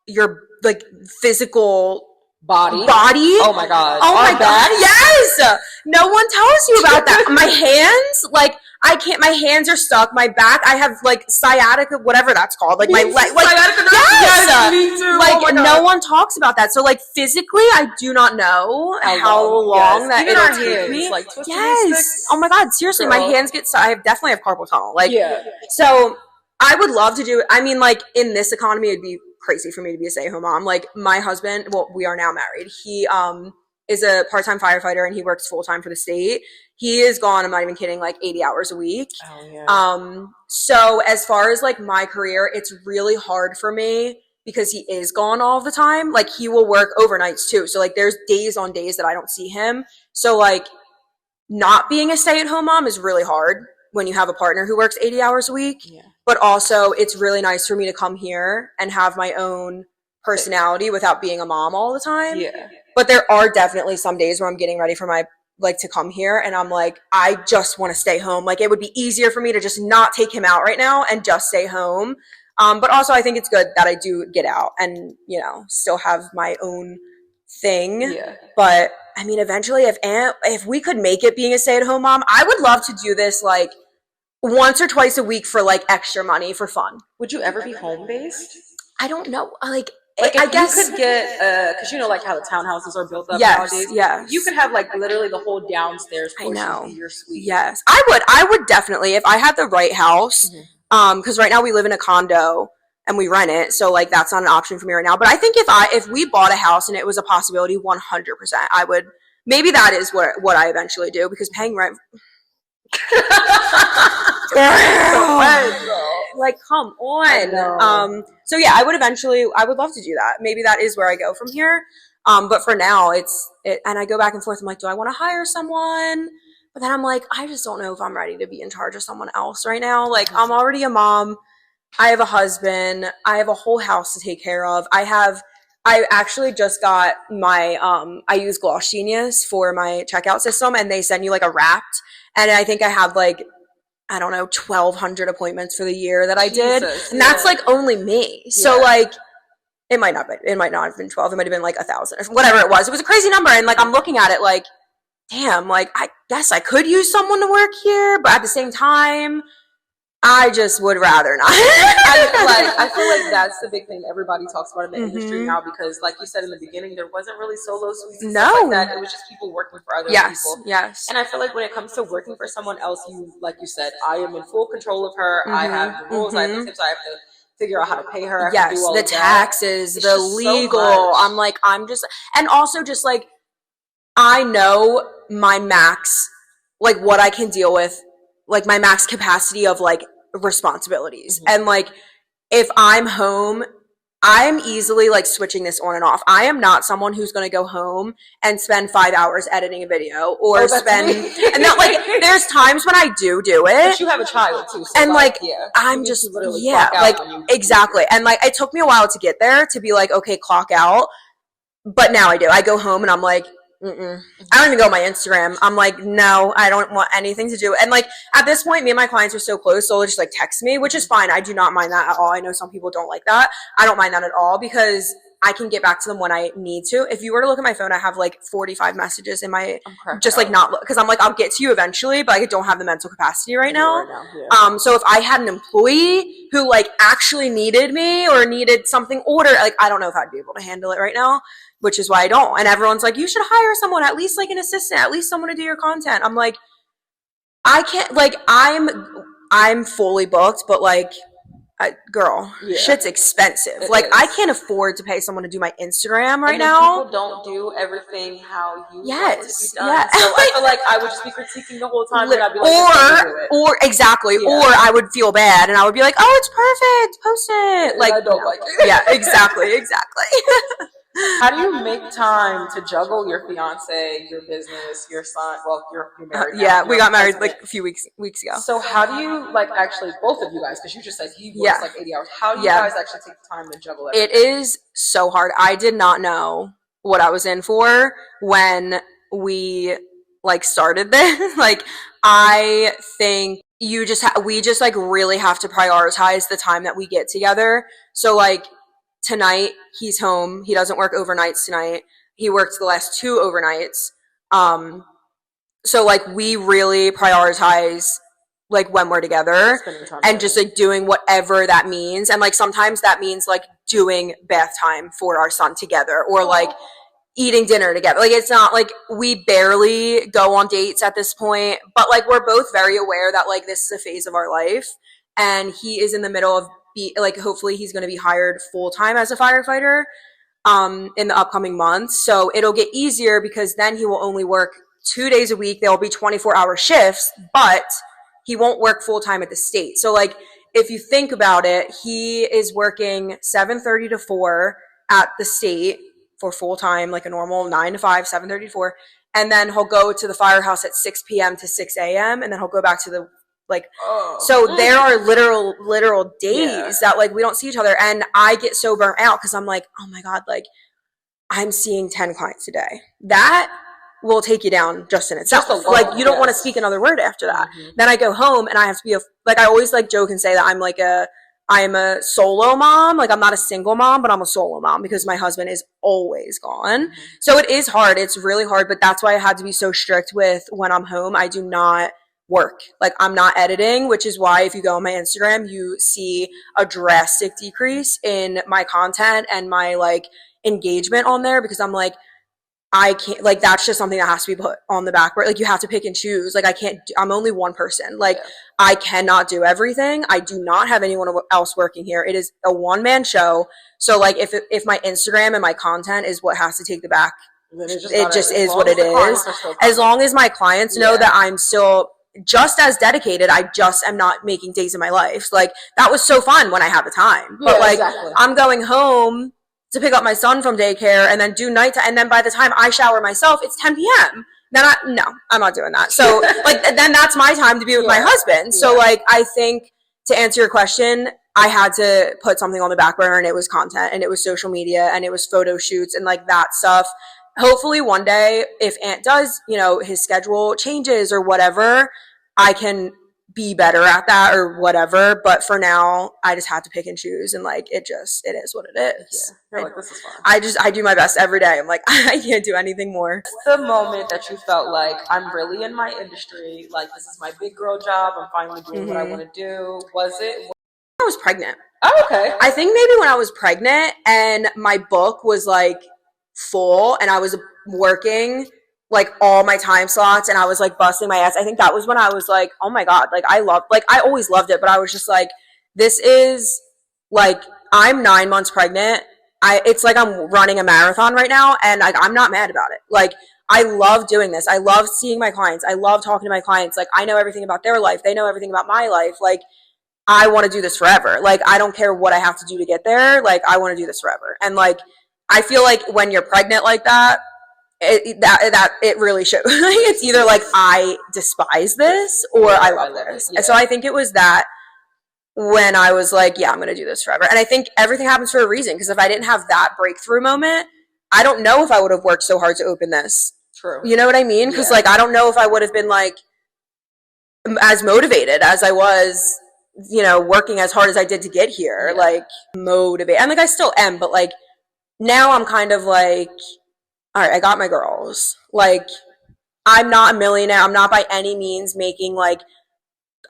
your like physical body. Oh my God. Oh my God. Yes. No one tells you about that. My hands, like, I can't, my hands are stuck. My back, I have like sciatica, whatever that's called. Like my leg, like, sciatica. Yes. Me too. Like, no one talks about that. So like physically, I do not know how long that even it'll take me. Like, yes. Oh my God. Seriously, my hands get, I definitely have carpal tunnel. Like, yeah. So I would love to do it. I mean, like, in this economy, it'd be crazy for me to be a stay-at-home mom. Like, my husband, well, we are now married. He is a part-time firefighter and he works full-time for the state. He is gone, I'm not even kidding, like 80 hours a week. Oh, yeah. So as far as like my career, it's really hard for me because he is gone all the time. Like, he will work overnights too. So like there's days on days that I don't see him. So like not being a stay-at-home mom is really hard when you have a partner who works 80 hours a week. Yeah. But also, it's really nice for me to come here and have my own personality without being a mom all the time. Yeah. But there are definitely some days where I'm getting ready for my, like, to come here and I'm like, I just want to stay home. Like, it would be easier for me to just not take him out right now and just stay home. But also, I think it's good that I do get out and, you know, still have my own thing. Yeah. But, I mean, eventually, if we could make it being a stay-at-home mom, I would love to do this, like, once or twice a week for like extra money for fun. Would you ever be home based? I don't know. Like I guess you could get because you know like how the townhouses are built up nowadays. Yes. You could have like literally the whole downstairs portion be your suite. Yes. I would definitely, if I had the right house. Because right now we live in a condo. and we rent it. So like that's not an option for me right now. But I think if we bought a house and it was a possibility, 100%, I would. Maybe that is what I eventually do, because paying rent. Like, come on. So yeah, I would love to do that. Maybe that is where I go from here. But for now, and I go back and forth. I'm like, do I want to hire someone? But then I'm like, I just don't know if I'm ready to be in charge of someone else right now. Like, I'm already a mom. I have a husband. I have a whole house to take care of. I actually just got my, I use Gloss Genius for my checkout system, and they send you like a Wrapped. And I think I have like, I don't know, 1,200 appointments for the year that I did. And that's like only me. So like, it might not have been 12. It might have been like 1,000 or whatever it was. It was a crazy number. And like, I'm looking at it like, damn, like, I guess I could use someone to work here, but at the same time, I just would rather not. I feel like that's the big thing everybody talks about in the industry now, because like you said in the beginning, there wasn't really solo suites and stuff like that. It was just people working for other people. Yes. And I feel like when it comes to working for someone else, like you said, I am in full control of her. I have the rules, I have the tips, I have to figure out how to pay her. I have to do all the taxes, the legal. So I'm like, and also just like, I know my max, like what I can deal with, like my max capacity of like responsibilities. And like, if I'm home, I'm easily like switching this on and off. I am not someone who's going to go home and spend 5 hours editing a video or spend, and that like, there's times when I do it. But you have a child too. So and like, I'm just, like, exactly. And like, it took me a while to get there to be like, okay, clock out. But now I do. I go home and I'm like, I don't even go on my Instagram. I'm like, no, I don't want anything to do. And like, at this point, me and my clients are so close, so they'll just like text me, which is fine. I do not mind that at all. I know some people don't like that. I don't mind that at all, because I can get back to them when I need to. If you were to look at my phone, I have like 45 messages in my, just like not, because I'm like, I'll get to you eventually, but I don't have the mental capacity right now. So if I had an employee who like actually needed me or needed something ordered, like, I don't know if I'd be able to handle it right now, which is why I don't. And everyone's like, you should hire someone, at least like an assistant, at least someone to do your content. I'm like, I can't, like, I'm fully booked, but like, girl, shit's expensive. Like, I can't afford to pay someone to do my Instagram right now. People don't do everything how you want it to be done. So I feel like I would just be critiquing the whole time, and I'd be like, or I would feel bad, and I would be like, oh, it's perfect, post it. Like, I don't like it. Yeah, exactly. How do you make time to juggle your fiance, your business, your son? Well, you're married now. Yeah, we got married like a few weeks ago. So how do you, like, actually, both of you guys, because you just said he works like 80 hours. How do you guys actually take the time to juggle everything? It is so hard. I did not know what I was in for when we like started this. Like, I think we just like really have to prioritize the time that we get together. So like, tonight he's home. He doesn't work overnights tonight. He worked the last 2 overnights. So like, we really prioritize like when we're together and just like doing whatever that means. And like, sometimes that means like doing bath time for our son together, or like eating dinner together. Like, it's not like we barely go on dates at this point, but like, we're both very aware that like this is a phase of our life, and he is in the middle of hopefully he's going to be hired full-time as a firefighter in the upcoming months. So it'll get easier, because then he will only work 2 days a week. There will be 24-hour shifts, but he won't work full-time at the state. So like, if you think about it, he is working 7:30 to 4 at the state for full-time, like a normal 9 to 5, 7:30 to 4. And then he'll go to the firehouse at 6 p.m. to 6 a.m. And then he'll go back to the so there are literal days that like we don't see each other, and I get so burnt out because I'm like, oh my God, like I'm seeing 10 clients a day. That will take you down just in itself. Like, you don't want to speak another word after that. Then I go home and I have to be I always like joke and say that I'm a solo mom. Like, I'm not a single mom, but I'm a solo mom because my husband is always gone. So it is hard. It's really hard, but that's why I had to be so strict with when I'm home. I do not work. Like, I'm not editing, which is why if you go on my Instagram, you see a drastic decrease in my content and my like engagement on there, because I'm like, I can't, like, that's just something that has to be put on the back burner. Like, you have to pick and choose. Like, I'm only one person. Like, I cannot do everything. I do not have anyone else working here. It is a one-man show. So, like, if my Instagram and my content is what has to take the back, it just is what it is. As long as my clients know that I'm still just as dedicated, I just am not making days of my life. Like, that was so fun when I had the time. But, like, I'm going home to pick up my son from daycare and then do nighttime, and then by the time I shower myself, it's 10 p.m. Then I'm not doing that. So, like, then that's my time to be with my husband. So, like, I think, to answer your question, I had to put something on the back burner, and it was content, and it was social media, and it was photo shoots, and, like, that stuff. Hopefully one day, if Ant does, you know, his schedule changes or whatever, I can be better at that or whatever. But for now, I just had to pick and choose, and, like, it is what it is. Yeah. You're like, this is fun. I do my best every day. I'm like, I can't do anything more. The moment that you felt like, I'm really in my industry, like, this is my big girl job, I'm finally doing what I want to do, was it? I was pregnant. Oh, okay. I think maybe when I was pregnant and my book was, like, full and I was working, like, all my time slots and I was, like, busting my ass. I think that was when I was like, oh my God, like, I always loved it, but I was just like, this is, like, I'm 9 months pregnant. It's like I'm running a marathon right now, and, like, I'm not mad about it. Like, I love doing this. I love seeing my clients. I love talking to my clients. Like, I know everything about their life. They know everything about my life. Like, I want to do this forever. Like, I don't care what I have to do to get there. Like, I want to do this forever. And, like, I feel like when you're pregnant like that, it really shows. It's either like, I despise this or I love this. And so I think it was that when I was like, yeah, I'm going to do this forever. And I think everything happens for a reason, because if I didn't have that breakthrough moment, I don't know if I would have worked so hard to open this. True. You know what I mean? Because, like, I don't know if I would have been, like, as motivated as I was, you know, working as hard as I did to get here. Like, motivated. And, like, I still am, but, like, now I'm kind of like, all right, I got my girls. Like, I'm not a millionaire. I'm not by any means making, like,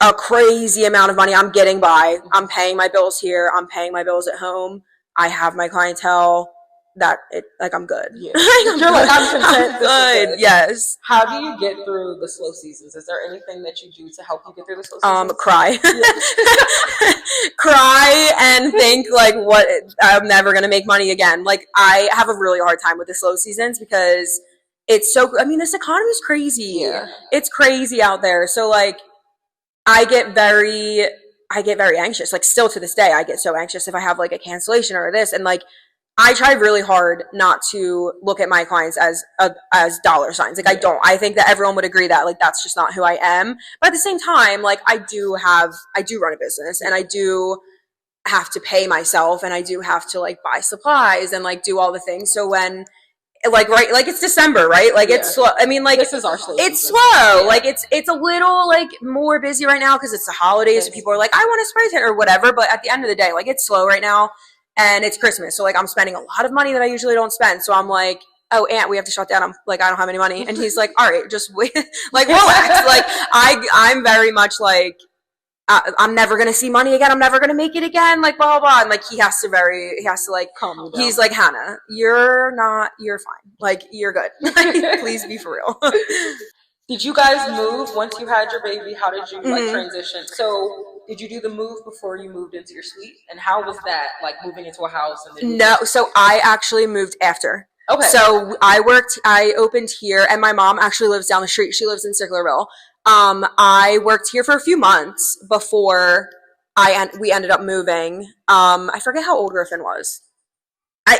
a crazy amount of money. I'm getting by. I'm paying my bills here. I'm paying my bills at home. I have my clientele. I'm good. Yeah. You're like, I'm content. I'm good. Yes. How do you get through the slow seasons? Is there anything that you do to help you get through the slow seasons? Cry. Cry and think, like, what, I'm never going to make money again. Like, I have a really hard time with the slow seasons because it's so, I mean, this economy is crazy. Yeah. It's crazy out there. So, like, I get very anxious. Like, still to this day, I get so anxious if I have, like, a cancellation or this. And, like, I try really hard not to look at my clients as dollar signs. Like, I think that everyone would agree that, like, that's just not who I am. But at the same time, like, I do run a business, and I do have to pay myself, and I do have to, like, buy supplies and, like, do all the things. So when, like, right, like, it's December, right? Like, it's slow. I mean, like, this is our slow season. It's slow. Yeah. Like, it's a little, like, more busy right now because it's the holidays. So people are like, I want to spray tan or whatever. But at the end of the day, like, it's slow right now. And it's Christmas, so, like, I'm spending a lot of money that I usually don't spend. So I'm like, oh, Aunt, we have to shut down. I'm like, I don't have any money. And he's like, all right, just wait. Like, relax. Like, I'm very much like, I'm never going to see money again. I'm never going to make it again. Like, blah, blah, blah. And, like, he has to, like, calm me down. He's like, Hannah, you're fine. Like, you're good. Please be for real. Did you guys move once you had your baby? How did you, like, transition? So, did you do the move before you moved into your suite? And how was that, like, moving into a house? And then no, so I actually moved after. Okay. So I opened here, and my mom actually lives down the street. She lives in Sicklerville. I worked here for a few months before we ended up moving. I forget how old Griffin was.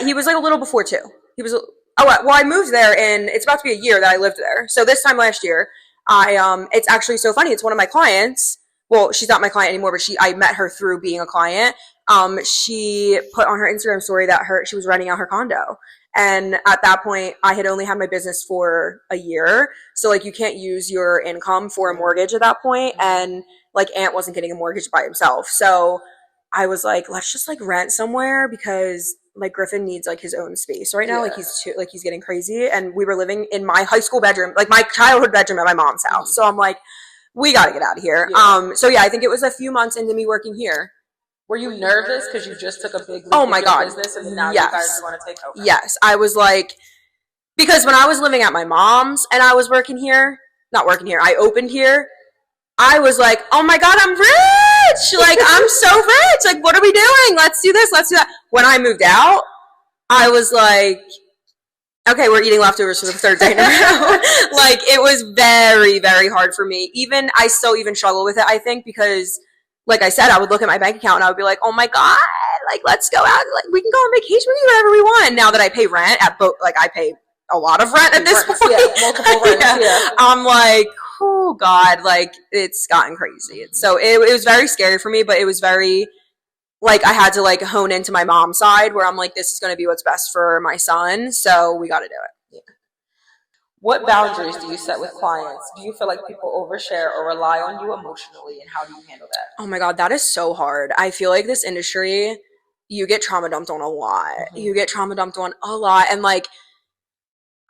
He was, like, a little before 2. He was, I moved there, and it's about to be a year that I lived there. So this time last year, it's actually so funny. It's one of my clients. Well, she's not my client anymore, but I met her through being a client. She put on her Instagram story that she was renting out her condo. And at that point, I had only had my business for a year. So, like, you can't use your income for a mortgage at that point. And, like, Ant wasn't getting a mortgage by himself. So I was like, let's just, like, rent somewhere because, like, Griffin needs, like, his own space right now. Yeah. Like, he's getting crazy. And we were living in my high school bedroom, like, my childhood bedroom at my mom's house. So I'm like, we got to get out of here. Yeah. So yeah, I think it was a few months into me working here. Were you nervous because you just took a big leap in your business and now you guys want to take over? Yes, I was like, Because when I was living at my mom's and I was I opened here, I was like, oh my God, I'm rich. Like, I'm so rich. Like, what are we doing? Let's do this. Let's do that. When I moved out, I was like, okay, we're eating leftovers for the third day in a row. Like, it was very, very hard for me. I still struggle with it, I think, because, like I said, I would look at my bank account and I would be like, oh my God, like, let's go out. Like, we can go on vacation. We can do whatever we want. Now that I pay rent I pay a lot of rent at this point. Yeah, multiple rents, yeah. I'm like, oh God, like, it's gotten crazy. So it was very scary for me, but it was very, like, I had to, like, hone into my mom's side where I'm like, this is going to be what's best for my son, so we got to do it. Yeah. What boundaries do you set with clients? Do you feel like people overshare or rely on you emotionally, and how do you handle that? Oh my God, that is so hard. I feel like this industry, you get trauma dumped on a lot. And, like,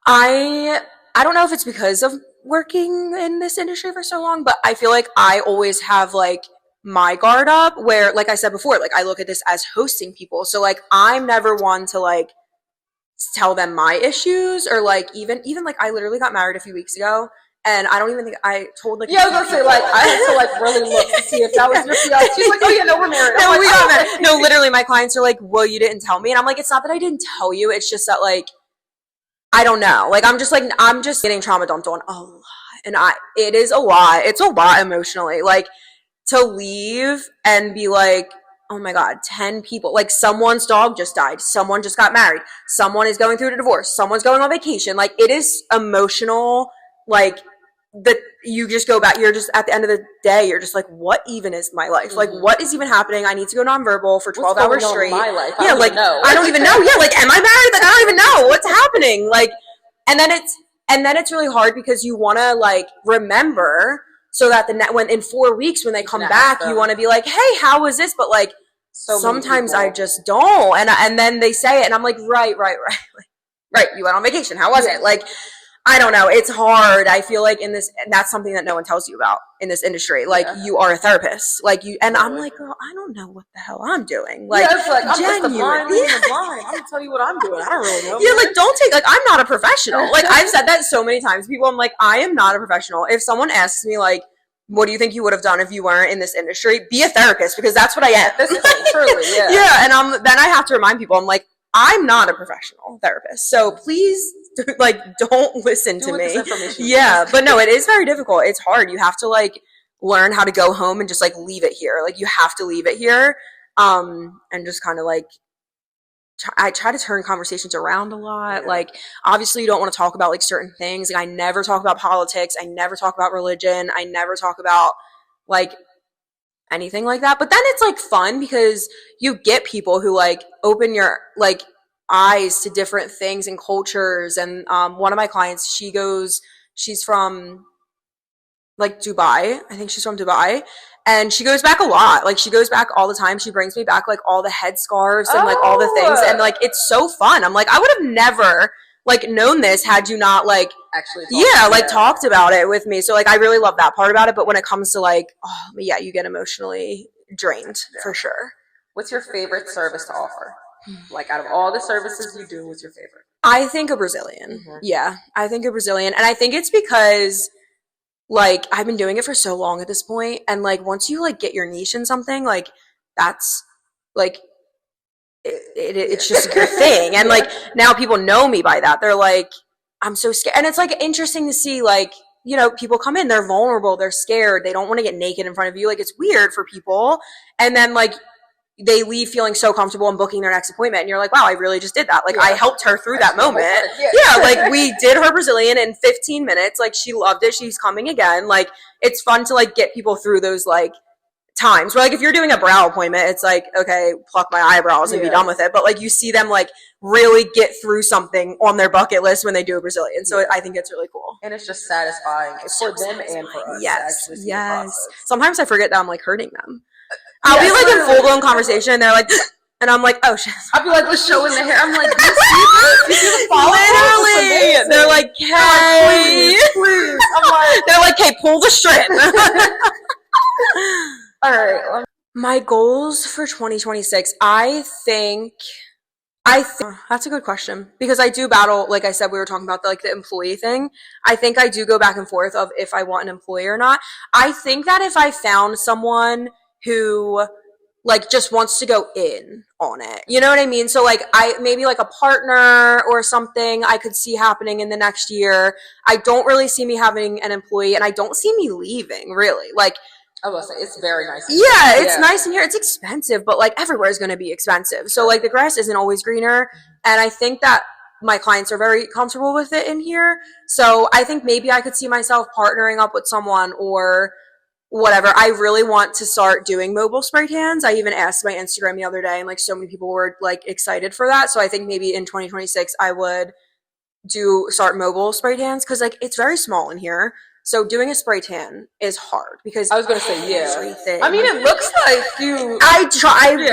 I don't know if it's because of working in this industry for so long, but I feel like I always have, like, my guard up where, like I said before, like, I look at this as hosting people. So, like, I'm never one to, like, tell them my issues or, like, even like, I literally got married a few weeks ago and I don't even think I told, like, yeah, I was gonna say, like, I had to, like, really look to see if that was your fiance. She's like, oh yeah, no, we're married. No, like, we got married. No, literally my clients are like, well, you didn't tell me. And I'm like, it's not that I didn't tell you. It's just that, like, I don't know. Like, I'm just getting trauma dumped on a lot. And it is a lot. It's a lot emotionally. Like, to leave and be like, oh my God, 10 people. Like, someone's dog just died. Someone just got married. Someone is going through a divorce. Someone's going on vacation. Like, it is emotional. Like, you just go back. You're just, at the end of the day, you're just like, what even is my life? Like, what is even happening? I need to go nonverbal for 12 hours straight. My life? Yeah, like, I don't even know. Yeah, like, am I married? Like, I don't even know what's happening. Like, and then it's really hard because you want to, like, remember so that when in 4 weeks when they come back, you want to be like, hey, how was this? But, like, sometimes I just don't. And then they say it and I'm like, right. Right, you went on vacation. How was it? Like, I don't know. It's hard. I feel like and that's something that no one tells you about in this industry. Like, you are a therapist. Like, and I'm like, girl, I don't know what the hell I'm doing. Like, it's like, I'm just the blind leading the blind. I'm gonna tell you what I'm doing. I don't really know. Yeah, like, don't take, like, I'm not a professional. Like, I've said that so many times. People, I'm like, I am not a professional. If someone asks me, like, what do you think you would have done if you weren't in this industry? Be a therapist, because that's what I am. This is truly, yeah. Yeah, and then I have to remind people, I'm like, I'm not a professional therapist, so please, like, don't listen to me. Yeah, but no, it is very difficult. It's hard. You have to, like, learn how to go home and just, like, leave it here. Like, you have to leave it here, and just kind of, like, I try to turn conversations around a lot. Like, obviously you don't want to talk about, like, certain things. Like, I never talk about politics. I never talk about religion. I never talk about, like, anything like that. But then it's, like, fun because you get people who, like, open your, like, eyes to different things and cultures. And one of my clients, she's from, like, Dubai. I think she's from Dubai. And she goes back a lot. Like, she goes back all the time. She brings me back, like, all the headscarves and, like, all the things. And, like, it's so fun. I'm like, I would have never, like, known this had you not, like, actually talked about it with me. So, like, I really love that part about it. But when it comes to, like, oh, yeah, you get emotionally drained for sure. What's your favorite service to offer? Like, out of all the services you do, what's your favorite? I think a Brazilian. Mm-hmm. Yeah, I think a Brazilian. And I think it's because, like, I've been doing it for so long at this point, and, like, once you, like, get your niche in something, like, that's, like, it's just your thing. And, like, now people know me by that. They're like, I'm so scared. And it's, like, interesting to see, like, you know, people come in, they're vulnerable, they're scared, they don't want to get naked in front of you. Like, it's weird for people. And then, like, they leave feeling so comfortable in booking their next appointment, and you're like, wow, I really just did that. Like, I helped her through that moment. Yeah, like, we did her Brazilian in 15 minutes. Like, she loved it. She's coming again. Like, it's fun to, like, get people through those, like, times where, like, if you're doing a brow appointment, it's like, okay, pluck my eyebrows and be done with it. But, like, you see them, like, really get through something on their bucket list when they do a Brazilian. So I think it's really cool. And it's just satisfying for them and for us. Yes. Sometimes I forget that I'm, like, hurting them. I'll be, like, in full-blown conversation, and they're like, and I'm like, oh, shit. I'll be, like, let's show in the hair. I'm like, do you see this? You see the follow-up? Literally. They're like, Kay. Please. I'm like, they're like, Kay, pull the strip. All right. My goals for 2026, I think That's a good question, because I do battle, like I said, we were talking about the employee thing. I think I do go back and forth of if I want an employee or not. I think that if I found someone who just wants to go in on it, you know what I mean? So I maybe a partner or something I could see happening in the next year. I don't really see me having an employee, and I don't see me leaving, really. I will say it's very nice. Yeah, it's nice in here. It's expensive, but everywhere is going to be expensive. So the grass isn't always greener, and I think that my clients are very comfortable with it in here. So I think maybe I could see myself partnering up with someone or whatever. I really want to start doing mobile spray tans. I even asked my Instagram the other day, and so many people were excited for that. So I think maybe in 2026 I would start mobile spray tans, because it's very small in here. So doing a spray tan is hard, because I was gonna say everything. I mean, it looks like you.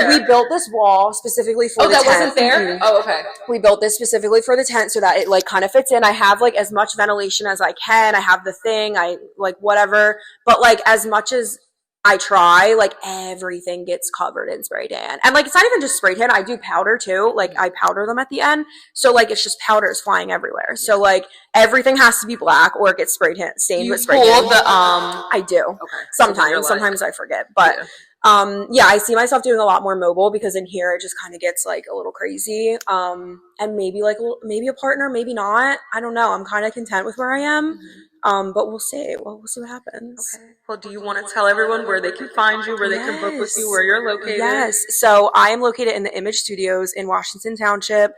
We built this wall specifically for the tent. Oh, that wasn't there? Oh, okay. We built this specifically for the tent so that it kind of fits in. I have as much ventilation as I can. I have the thing. I whatever. But as much as I try, everything gets covered in spray tan. And it's not even just spray tan. I do powder too. I powder them at the end. So it's just powders flying everywhere. So everything has to be black or it gets spray tan stained with spray tan. I do. Okay. Sometimes I forget. But yeah, I see myself doing a lot more mobile, because in here it just kind of gets a little crazy. And maybe maybe a partner, maybe not. I don't know. I'm kind of content with where I am. But we'll see. We'll see what happens. Okay. Well, do you want to tell everyone where they can find you, where they can book with you, where you're located? Yes. So I am located in the Image Studios in Washington Township.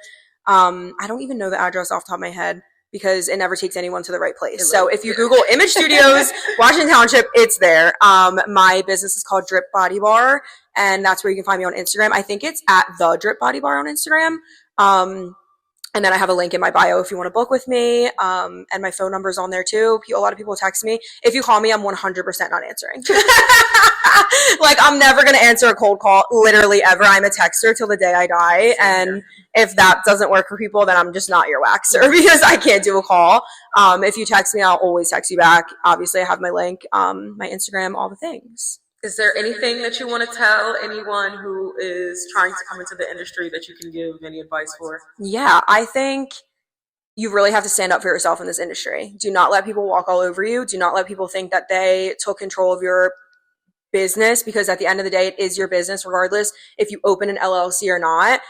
I don't even know the address off the top of my head, because it never takes anyone to the right place. So if you Google Image Studios, Washington Township, it's there. My business is called Drip Body Bar, and that's where you can find me on Instagram. I think it's at the Drip Body Bar on Instagram. And then I have a link in my bio if you want to book with me. And my phone number is on there too. A lot of people text me. If you call me, I'm 100% not answering. I'm never going to answer a cold call, literally ever. I'm a texter till the day I die. And if that doesn't work for people, then I'm just not your waxer, because I can't do a call. If you text me, I'll always text you back. Obviously, I have my link, my Instagram, all the things. Is there anything that you want to tell anyone who is trying to come into the industry that you can give any advice for? Yeah, I think you really have to stand up for yourself in this industry. Do not let people walk all over you. Do not let people think that they took control of your business, because at the end of the day, it is your business regardless if you open an LLC or not.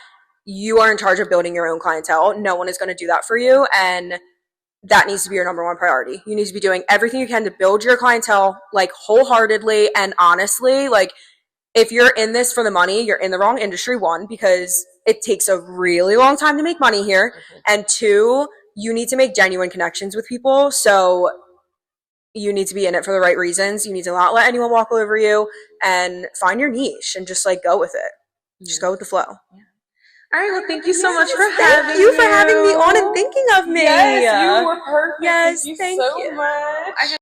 You are in charge of building your own clientele. No one is going to do that for you, and that needs to be your number one priority. You need to be doing everything you can to build your clientele wholeheartedly and honestly. If you're in this for the money, you're in the wrong industry. One, because it takes a really long time to make money here, and two, you need to make genuine connections with people. So you need to be in it for the right reasons. You need to not let anyone walk all over you, and find your niche and just go with it. Just go with the flow. Yeah. All right, well, thank you so much for having me. Thank you for having me on and thinking of me. Yes, you were perfect. Yes, thank you thank so you. much.